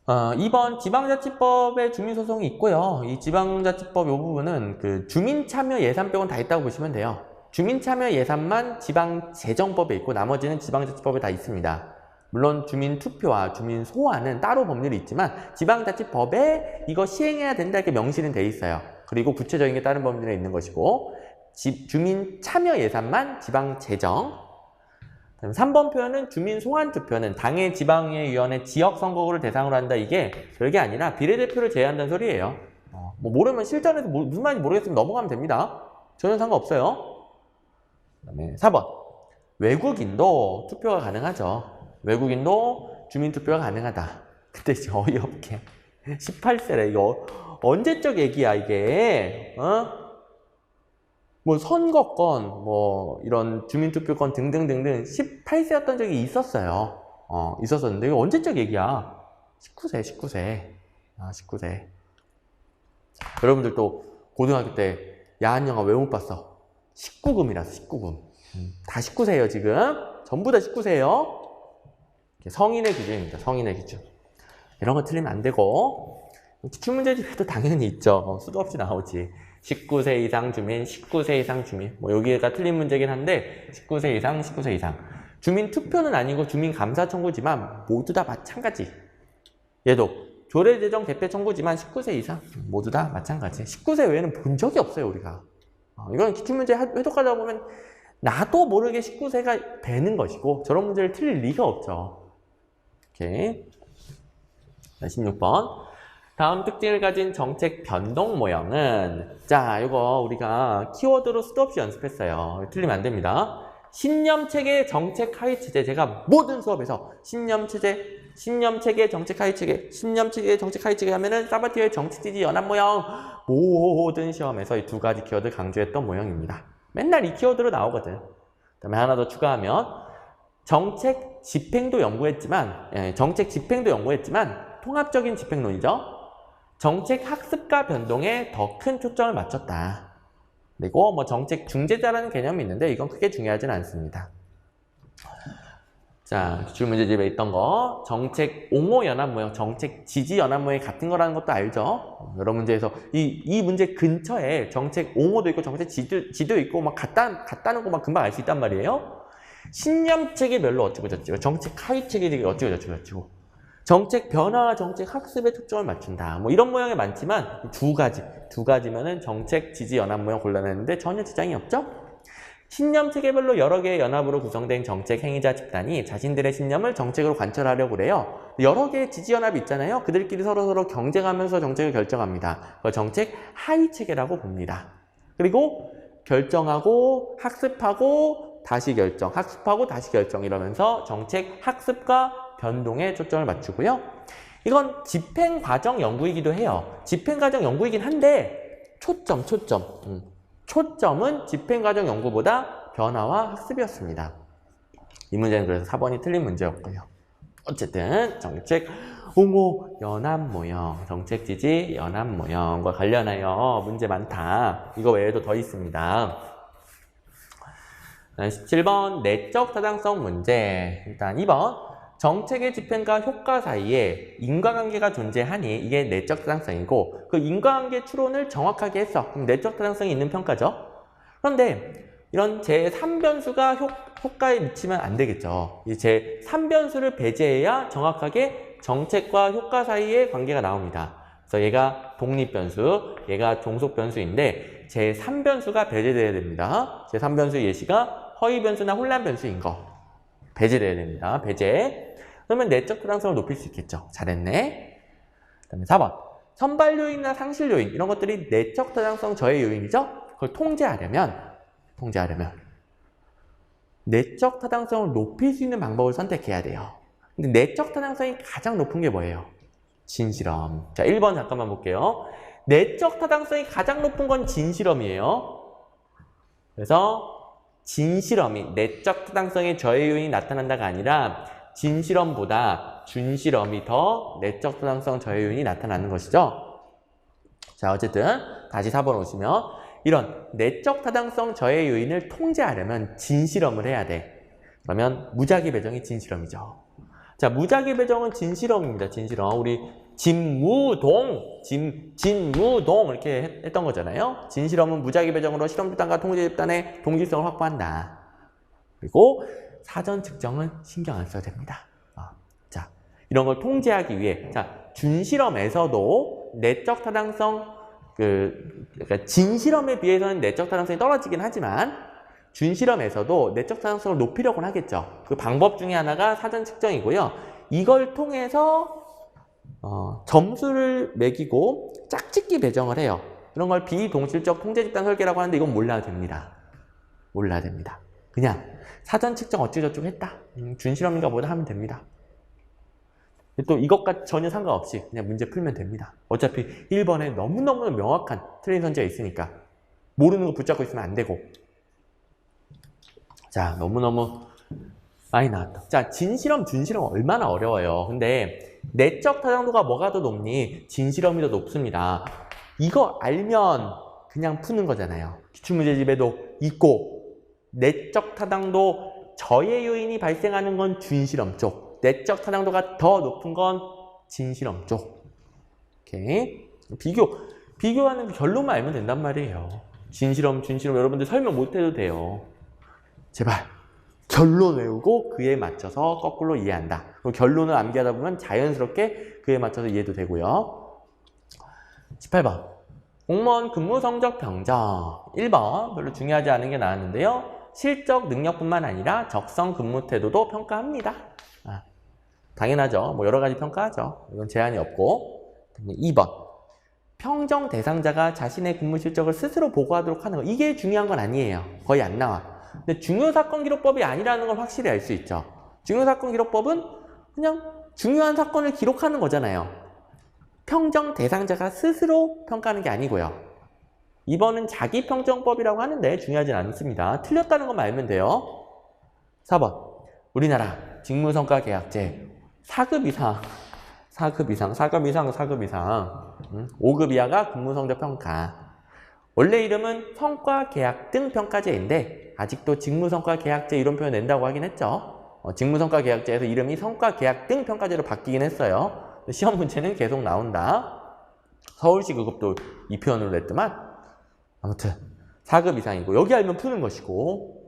2번 지방자치법에 주민소송이 있고요. 이 지방자치법 이 부분은 그 주민참여 예산 빼고는 다 있다고 보시면 돼요. 주민참여 예산만 지방재정법에 있고 나머지는 지방자치법에 다 있습니다. 물론 주민투표와 주민소환은 따로 법률이 있지만 지방자치법에 이거 시행해야 된다 이렇게 명시는 돼 있어요. 그리고 구체적인 게 다른 법률에 있는 것이고 주민참여 예산만 지방재정. 3번 표현은 주민소환투표는 당의 지방의위원회 지역선거구를 대상으로 한다. 이게 별게 아니라 비례대표를 제외한다는 소리예요. 뭐 모르면 실전에서 무슨 말인지 모르겠으면 넘어가면 됩니다. 전혀 상관없어요. 그 다음에 4번 외국인도 투표가 가능하죠. 외국인도 주민투표가 가능하다. 근데 어이없게 18세래. 이거 언제적 얘기야 이게? 뭐 선거권, 뭐 이런 주민투표권 등등등등 18세였던 적이 있었어요. 있었었는데 이거 언제적 얘기야? 19세. 19세. 여러분들 또 고등학교 때 야한 영화 왜 못 봤어? 19금이라서 19금. 다 19세예요 지금. 전부 다 19세예요. 성인의 기준입니다. 성인의 기준. 이런 거 틀리면 안 되고 기출문제집에도 당연히 있죠. 수도 없이 나오지. 19세 이상 주민, 19세 이상 주민. 뭐 여기가 틀린 문제긴 한데 19세 이상, 19세 이상. 주민 투표는 아니고 주민 감사 청구지만 모두 다 마찬가지. 얘도 조례 제정 개표 청구지만 19세 이상 모두 다 마찬가지. 19세 외에는 본 적이 없어요 우리가. 이건 기출문제 해독하다 보면 나도 모르게 19세가 되는 것이고 저런 문제를 틀릴 리가 없죠. 오케이. 16번. 다음 특징을 가진 정책 변동 모형은 자, 이거 우리가 키워드로 수도 없이 연습했어요. 틀리면 안 됩니다. 신념체계, 정책, 하위체제. 제가 모든 수업에서 신념체계, 정책, 하위체계, 신념체계, 정책, 하위체계 하면은 사바티어의 정치, 지지, 연합 모형. 모든 시험에서 이 두 가지 키워드 강조했던 모형입니다. 맨날 이 키워드로 나오거든. 그다음에 하나 더 추가하면 정책 집행도 연구했지만 통합적인 집행론이죠. 정책 학습과 변동에 더 큰 초점을 맞췄다. 그리고 뭐 정책 중재자라는 개념이 있는데 이건 크게 중요하진 않습니다. 자, 기출문제집에 있던 거 정책 옹호 연합 모형, 정책 지지 연합 모형이 같은 거라는 것도 알죠? 여러 문제에서 이 문제 근처에 정책 옹호도 있고 정책 지도 있고 막 같다는 거 막 금방 알 수 있단 말이에요. 신념체계별로 어쩌고 저쩌고, 정책 하위체계들이 어쩌고 저쩌고, 정책 변화와 정책 학습에 초점을 맞춘다. 뭐 이런 모양이 많지만 두 가지면은 정책 지지 연합 모형 골라냈는데 전혀 지장이 없죠? 신념체계별로 여러 개의 연합으로 구성된 정책 행위자 집단이 자신들의 신념을 정책으로 관철하려고 그래요. 여러 개의 지지연합이 있잖아요. 그들끼리 서로 경쟁하면서 정책을 결정합니다. 그걸 정책 하위체계라고 봅니다. 그리고 결정하고 학습하고 다시 결정, 학습하고 다시 결정 이러면서 정책 학습과 변동에 초점을 맞추고요. 이건 집행과정 연구이기도 해요. 집행과정 연구이긴 한데 초점은 집행과정 연구보다 변화와 학습이었습니다. 이 문제는 그래서 4번이 틀린 문제였고요. 어쨌든 정책 옹호 연합 모형, 정책 지지 연합 모형과 관련하여 문제 많다. 이거 외에도 더 있습니다. 17번 내적 타당성 문제. 일단 2번 정책의 집행과 효과 사이에 인과관계가 존재하니 이게 내적 타당성이고 그 인과관계 추론을 정확하게 했어. 그럼 내적 타당성이 있는 평가죠. 그런데 이런 제3변수가 효과에 미치면 안 되겠죠. 이 제3변수를 배제해야 정확하게 정책과 효과 사이의 관계가 나옵니다. 그래서 얘가 독립변수, 얘가 종속변수인데 제3변수가 배제돼야 됩니다. 제3변수 예시가 허위변수나 혼란변수인 거. 배제돼야 됩니다. 배제. 그러면 내적 타당성을 높일 수 있겠죠. 잘했네. 그다음에 4번. 선발 요인이나 상실 요인 이런 것들이 내적 타당성 저해 요인이죠. 그걸 통제하려면 내적 타당성을 높일 수 있는 방법을 선택해야 돼요. 근데 내적 타당성이 가장 높은 게 뭐예요? 진실험. 자, 1번 잠깐만 볼게요. 내적 타당성이 가장 높은 건 진실험이에요. 그래서 진실험이 내적 타당성의 저해 요인이 나타난다가 아니라 진실험보다 준실험이 더 내적 타당성 저해 요인이 나타나는 것이죠. 자, 어쨌든 다시 4번 오시면 이런 내적 타당성 저해 요인을 통제하려면 진실험을 해야 돼. 그러면 무작위 배정이 진실험이죠. 자, 무작위 배정은 진실험입니다. 진실험. 우리 진무동 이렇게 했던 거잖아요. 진실험은 무작위 배정으로 실험 집단과 통제 집단의 동질성을 확보한다. 그리고 사전 측정은 신경 안 써야 됩니다. 자, 이런 걸 통제하기 위해 준실험에서도 내적 타당성 그러니까 진실험에 비해서는 내적 타당성이 떨어지긴 하지만 준실험에서도 내적 타당성을 높이려고는 하겠죠. 그 방법 중에 하나가 사전 측정이고요. 이걸 통해서 점수를 매기고 짝짓기 배정을 해요. 이런 걸 비동실적 통제 집단 설계라고 하는데 이건 몰라도 됩니다. 그냥 사전 측정 어쩌고저쩌고 했다. 준실험인가 보다 하면 됩니다. 또 이것과 전혀 상관없이 그냥 문제 풀면 됩니다. 어차피 1번에 너무너무 명확한 틀린 선지가 있으니까 모르는 거 붙잡고 있으면 안 되고. 자, 너무너무 많이 나왔다. 자, 진실험, 준실험 얼마나 어려워요. 근데 내적 타당도가 뭐가 더 높니? 진실험이 더 높습니다. 이거 알면 그냥 푸는 거잖아요. 기출문제집에도 있고 내적 타당도 저해 요인이 발생하는 건 준실험 쪽, 내적 타당도가 더 높은 건 진실험 쪽. 오케이. 비교하는 결론만 알면 된단 말이에요. 진실험, 준실험 여러분들 설명 못 해도 돼요. 제발 결론 외우고 그에 맞춰서 거꾸로 이해한다. 그리고 결론을 암기하다 보면 자연스럽게 그에 맞춰서 이해도 되고요. 18번. 공무원 근무 성적 평정. 1번 별로 중요하지 않은 게 나왔는데요. 실적 능력뿐만 아니라 적성 근무 태도도 평가합니다. 당연하죠. 뭐 여러 가지 평가하죠. 이건 제한이 없고. 2번. 평정 대상자가 자신의 근무 실적을 스스로 보고하도록 하는 거. 이게 중요한 건 아니에요. 거의 안 나와. 근데 중요사건 기록법이 아니라는 걸 확실히 알 수 있죠. 중요사건 기록법은 그냥 중요한 사건을 기록하는 거잖아요. 평정 대상자가 스스로 평가하는 게 아니고요. 2번은 자기평정법이라고 하는데 중요하진 않습니다. 틀렸다는 것만 알면 돼요. 4번 우리나라 직무성과계약제 4급 이상 5급 이하가 근무성적평가. 원래 이름은 성과계약 등 평가제인데 아직도 직무성과계약제 이런 표현 낸다고 하긴 했죠. 직무성과계약제에서 이름이 성과계약 등 평가제로 바뀌긴 했어요. 시험 문제는 계속 나온다. 서울시 그것도 이 표현으로 냈더만 아무튼 4급 이상이고 여기 알면 푸는 것이고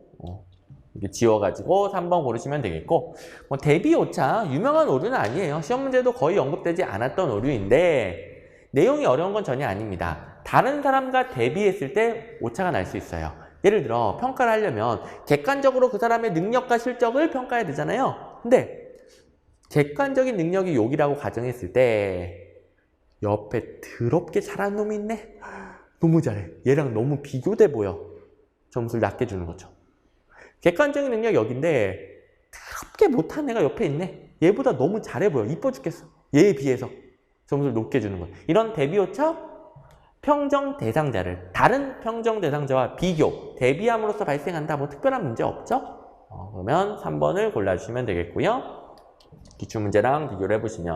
이렇게 지워가지고 3번 고르시면 되겠고 뭐 대비 오차 유명한 오류는 아니에요. 시험 문제도 거의 언급되지 않았던 오류인데 내용이 어려운 건 전혀 아닙니다. 다른 사람과 대비했을 때 오차가 날 수 있어요. 예를 들어 평가를 하려면 객관적으로 그 사람의 능력과 실적을 평가해야 되잖아요. 근데 객관적인 능력이 욕이라고 가정했을 때 옆에 더럽게 잘하는 놈이 있네. 너무 잘해. 얘랑 너무 비교돼 보여. 점수를 낮게 주는 거죠. 객관적인 능력 여긴데 더럽게 못한 애가 옆에 있네. 얘보다 너무 잘해 보여. 이뻐 죽겠어. 얘에 비해서 점수를 높게 주는 거예요. 이런 대비오차 평정 대상자를 다른 평정 대상자와 비교, 대비함으로써 발생한다. 뭐 특별한 문제 없죠? 그러면 3번을 골라주시면 되겠고요. 기출문제랑 비교를 해보시면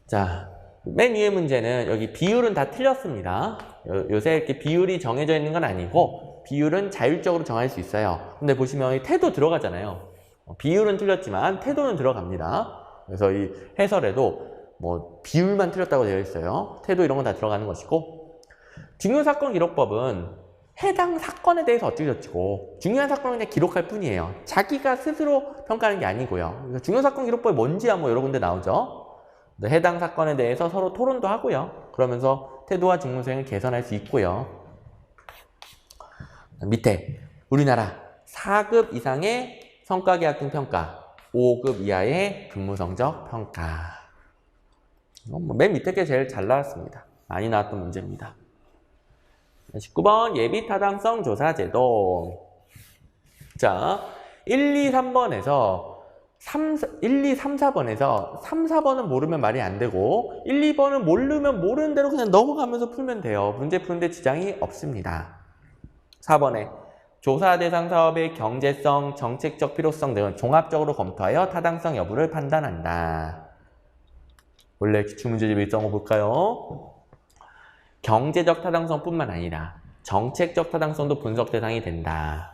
자, 맨 위에 문제는 여기 비율은 다 틀렸습니다. 요새 이렇게 비율이 정해져 있는 건 아니고 비율은 자율적으로 정할 수 있어요. 근데 보시면 태도 들어가잖아요. 비율은 틀렸지만 태도는 들어갑니다. 그래서 이 해설에도 뭐 비율만 틀렸다고 되어 있어요. 태도 이런 건 다 들어가는 것이고 중요사건 기록법은 해당 사건에 대해서 어찌저찌고 중요한 사건을 그냥 기록할 뿐이에요. 자기가 스스로 평가하는 게 아니고요. 중요사건 기록법이 뭔지야 뭐 여러 군데 나오죠. 해당 사건에 대해서 서로 토론도 하고요. 그러면서 태도와 직무 수행을 개선할 수 있고요. 밑에 우리나라 4급 이상의 성과계약 등 평가, 5급 이하의 근무성적 평가. 맨 밑에 게 제일 잘 나왔습니다. 많이 나왔던 문제입니다. 19번 예비타당성 조사제도. 자, 1, 2, 3번에서 1, 2, 3, 4번에서 3, 4번은 모르면 말이 안 되고 1, 2번은 모르면 모르는 대로 그냥 넘어가면서 풀면 돼요. 문제 푸는데 지장이 없습니다. 4번에 조사 대상 사업의 경제성, 정책적 필요성 등을 종합적으로 검토하여 타당성 여부를 판단한다. 원래 기출문제집 일정을 볼까요? 경제적 타당성뿐만 아니라 정책적 타당성도 분석 대상이 된다.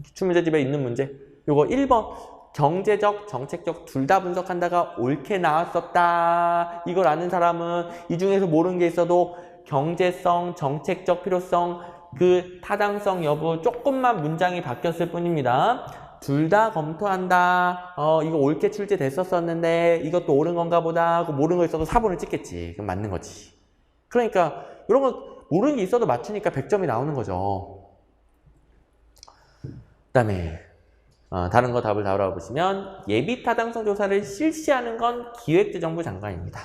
기출문제집에 있는 문제 요거 1번 경제적, 정책적 둘 다 분석한다가 옳게 나왔었다. 이걸 아는 사람은 이 중에서 모르는 게 있어도 경제성, 정책적 필요성, 그 타당성 여부 조금만 문장이 바뀌었을 뿐입니다. 둘 다 검토한다. 이거 옳게 출제됐었었는데 이것도 옳은 건가 보다 하고 모르는 거 있어도 4번을 찍겠지. 그럼 맞는 거지. 그러니까 이런 거 모르는 게 있어도 맞추니까 100점이 나오는 거죠. 그 다음에 다른 거 답을 알아보시면 예비 타당성 조사를 실시하는 건 기획재정부 장관입니다.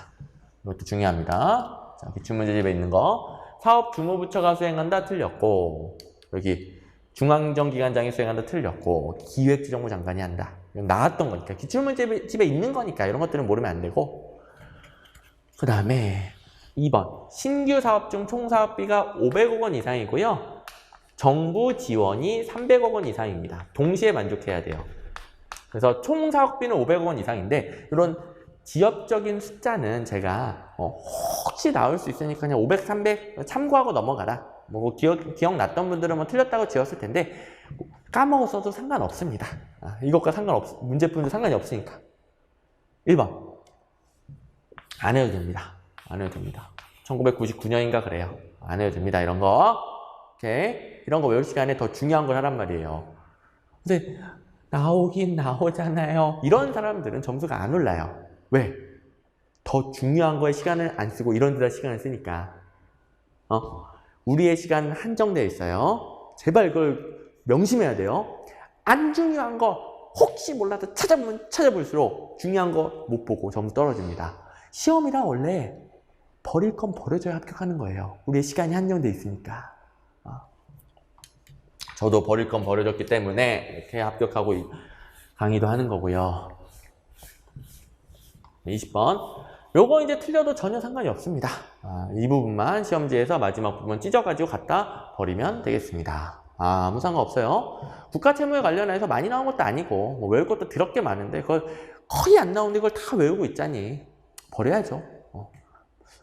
이것도 중요합니다. 자, 기출문제집에 있는 거 사업 주무부처가 수행한다 틀렸고 여기 중앙정기관장이 수행한다 틀렸고 기획재정부 장관이 한다. 이건 나왔던 거니까 기출문제집에 있는 거니까 이런 것들은 모르면 안 되고 그 다음에 2번 신규 사업 중 총 사업비가 500억 원 이상이고요. 정부 지원이 300억 원 이상입니다. 동시에 만족해야 돼요. 그래서 총 사업비는 500억 원 이상인데 이런 지역적인 숫자는 제가 혹시 나올 수 있으니까 그냥 500, 300 참고하고 넘어가라. 뭐 기억났던 분들은 뭐 틀렸다고 지었을 텐데 까먹었어도 상관없습니다. 이것과 문제 푸는데 상관이 없으니까. 1번 안 해도 됩니다. 안 해도 됩니다. 1999년인가 그래요. 안 해도 됩니다. 이런 거. 오케이. 이런 거 외울 시간에 더 중요한 걸 하란 말이에요. 근데 나오긴 나오잖아요. 이런 사람들은 점수가 안 올라요. 왜? 더 중요한 거에 시간을 안 쓰고 이런 데다 시간을 쓰니까. 우리의 시간은 한정되어 있어요. 제발 그걸 명심해야 돼요. 안 중요한 거 혹시 몰라도 찾아보면 찾아볼수록 중요한 거 못 보고 점수 떨어집니다. 시험이라 원래 버릴 건 버려줘야 합격하는 거예요. 우리의 시간이 한정되어 있으니까. 저도 버릴 건 버려졌기 때문에 이렇게 합격하고 강의도 하는 거고요. 20번. 요거 이제 틀려도 전혀 상관이 없습니다. 이 부분만 시험지에서 마지막 부분 찢어가지고 갖다 버리면 되겠습니다. 아무 상관없어요. 국가채무에 관련해서 많이 나온 것도 아니고 뭐 외울 것도 더럽게 많은데 그걸 거의 안 나오는데 그걸 다 외우고 있자니 버려야죠.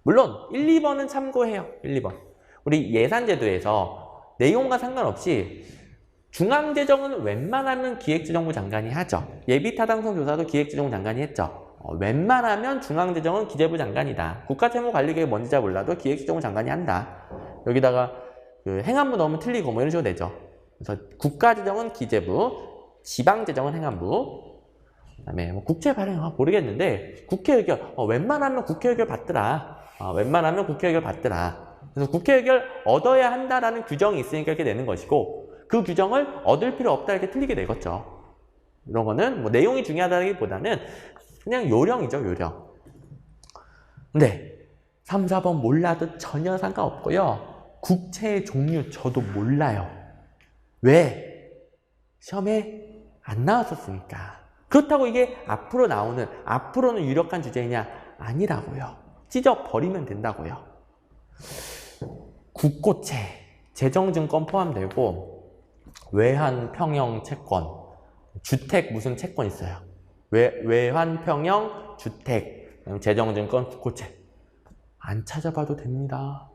물론 1, 2번은 참고해요. 1, 2번. 우리 예산제도에서 내용과 상관없이 중앙재정은 웬만하면 기획재정부 장관이 하죠. 예비타당성 조사도 기획재정부 장관이 했죠. 웬만하면 중앙재정은 기재부 장관이다. 국가채무관리계획 뭔지 잘 몰라도 기획재정부 장관이 한다. 여기다가 그 행안부 넣으면 틀리고 뭐 이런 식으로 되죠. 그래서 국가재정은 기재부, 지방재정은 행안부, 그다음에 뭐 국채 발행 모르겠는데 국회 의결 웬만하면 국회 의결 받더라. 웬만하면 국회 의결 받더라. 그래서 국회 의결 얻어야 한다라는 규정이 있으니까 이렇게 되는 것이고 그 규정을 얻을 필요 없다 이렇게 틀리게 되겠죠. 이런 거는 뭐 내용이 중요하다기보다는 그냥 요령이죠, 요령. 근데 3, 4번 몰라도 전혀 상관없고요. 국채의 종류 저도 몰라요. 왜? 시험에 안 나왔었으니까. 그렇다고 이게 앞으로는 유력한 주제냐? 아니라고요. 찢어버리면 된다고요. 국고채, 재정증권 포함되고 외환, 평형, 채권, 주택 무슨 채권 있어요. 외환, 평형, 주택, 재정증권, 국고채. 안 찾아봐도 됩니다.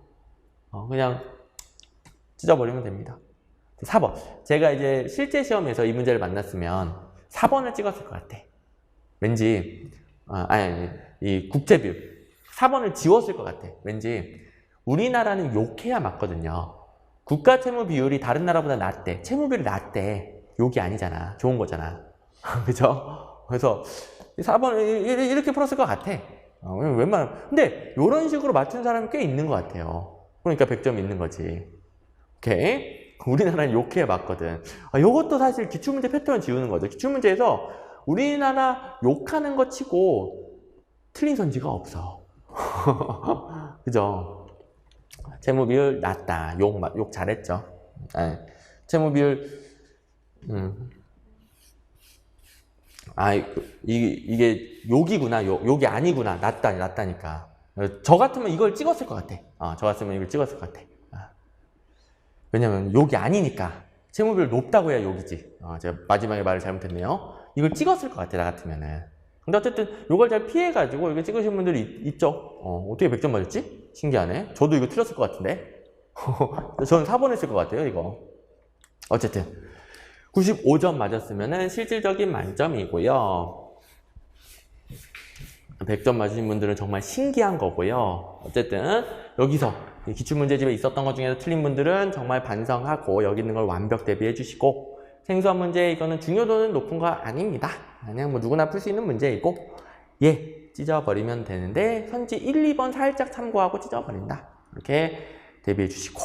그냥 찢어버리면 됩니다. 4번. 제가 이제 실제 시험에서 이 문제를 만났으면 4번을 찍었을 것 같아. 왠지, 이 국채 비율. 4번을 지웠을 것 같아. 왠지, 우리나라는 욕해야 맞거든요. 국가 채무 비율이 다른 나라보다 낮대. 채무 비율이 낮대. 욕이 아니잖아. 좋은 거잖아. 그죠? 그래서 4번 이렇게 풀었을 것 같아. 근데 이런 식으로 맞춘 사람이 꽤 있는 것 같아요. 그러니까 100점 있는 거지. 오케이? 우리나라는 욕해야 맞거든. 이것도 사실 기출문제 패턴을 지우는 거죠. 기출문제에서 우리나라 욕하는 거 치고 틀린 선지가 없어. 그죠? 채무 비율 낮다. 욕 잘했죠. 채무 비율, 이게 욕이구나. 욕이 아니구나. 낮다니까. 저 같으면 이걸 찍었을 것 같아. 저 같으면 이걸 찍었을 것 같아. 왜냐면 욕이 아니니까. 채무 비율 높다고 해야 욕이지. 제가 마지막에 말을 잘못했네요. 이걸 찍었을 것 같아, 나 같으면은. 근데 어쨌든 이걸 잘 피해가지고 이거 찍으신 분들이 있죠. 어떻게 100점 맞았지? 신기하네. 저도 이거 틀렸을 것 같은데. 저는 4번 했을 것 같아요, 이거. 어쨌든 95점 맞았으면은 실질적인 만점이고요. 100점 맞으신 분들은 정말 신기한 거고요. 어쨌든 여기서 기출문제집에 있었던 것 중에서 틀린 분들은 정말 반성하고 여기 있는 걸 완벽 대비해 주시고, 생수한 문제 이거는 중요도는 높은 거 아닙니다. 그냥 뭐 누구나 풀 수 있는 문제이고 찢어버리면 되는데 선지 1, 2번 살짝 참고하고 찢어버린다. 이렇게 대비해 주시고,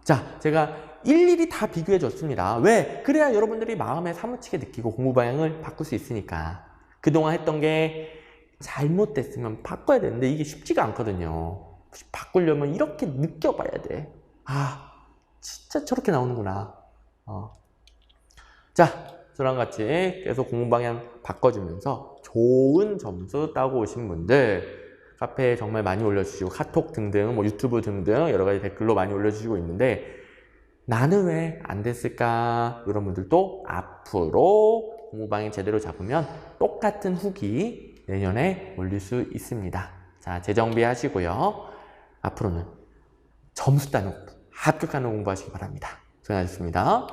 자, 제가 일일이 다 비교해 줬습니다. 왜? 그래야 여러분들이 마음에 사무치게 느끼고 공부 방향을 바꿀 수 있으니까. 그동안 했던 게 잘못됐으면 바꿔야 되는데 이게 쉽지가 않거든요. 바꾸려면 이렇게 느껴봐야 돼. 진짜 저렇게 나오는구나. 자, 저랑 같이 계속 공부 방향 바꿔주면서 좋은 점수 따고 오신 분들 카페에 정말 많이 올려주시고 카톡 등등 뭐 유튜브 등등 여러 가지 댓글로 많이 올려주시고 있는데, 나는 왜 안 됐을까? 이런 분들도 앞으로 공부방향 제대로 잡으면 똑같은 후기 내년에 올릴 수 있습니다. 자, 재정비 하시고요. 앞으로는 점수 따는 공부, 합격하는 공부 하시기 바랍니다. 수고하셨습니다.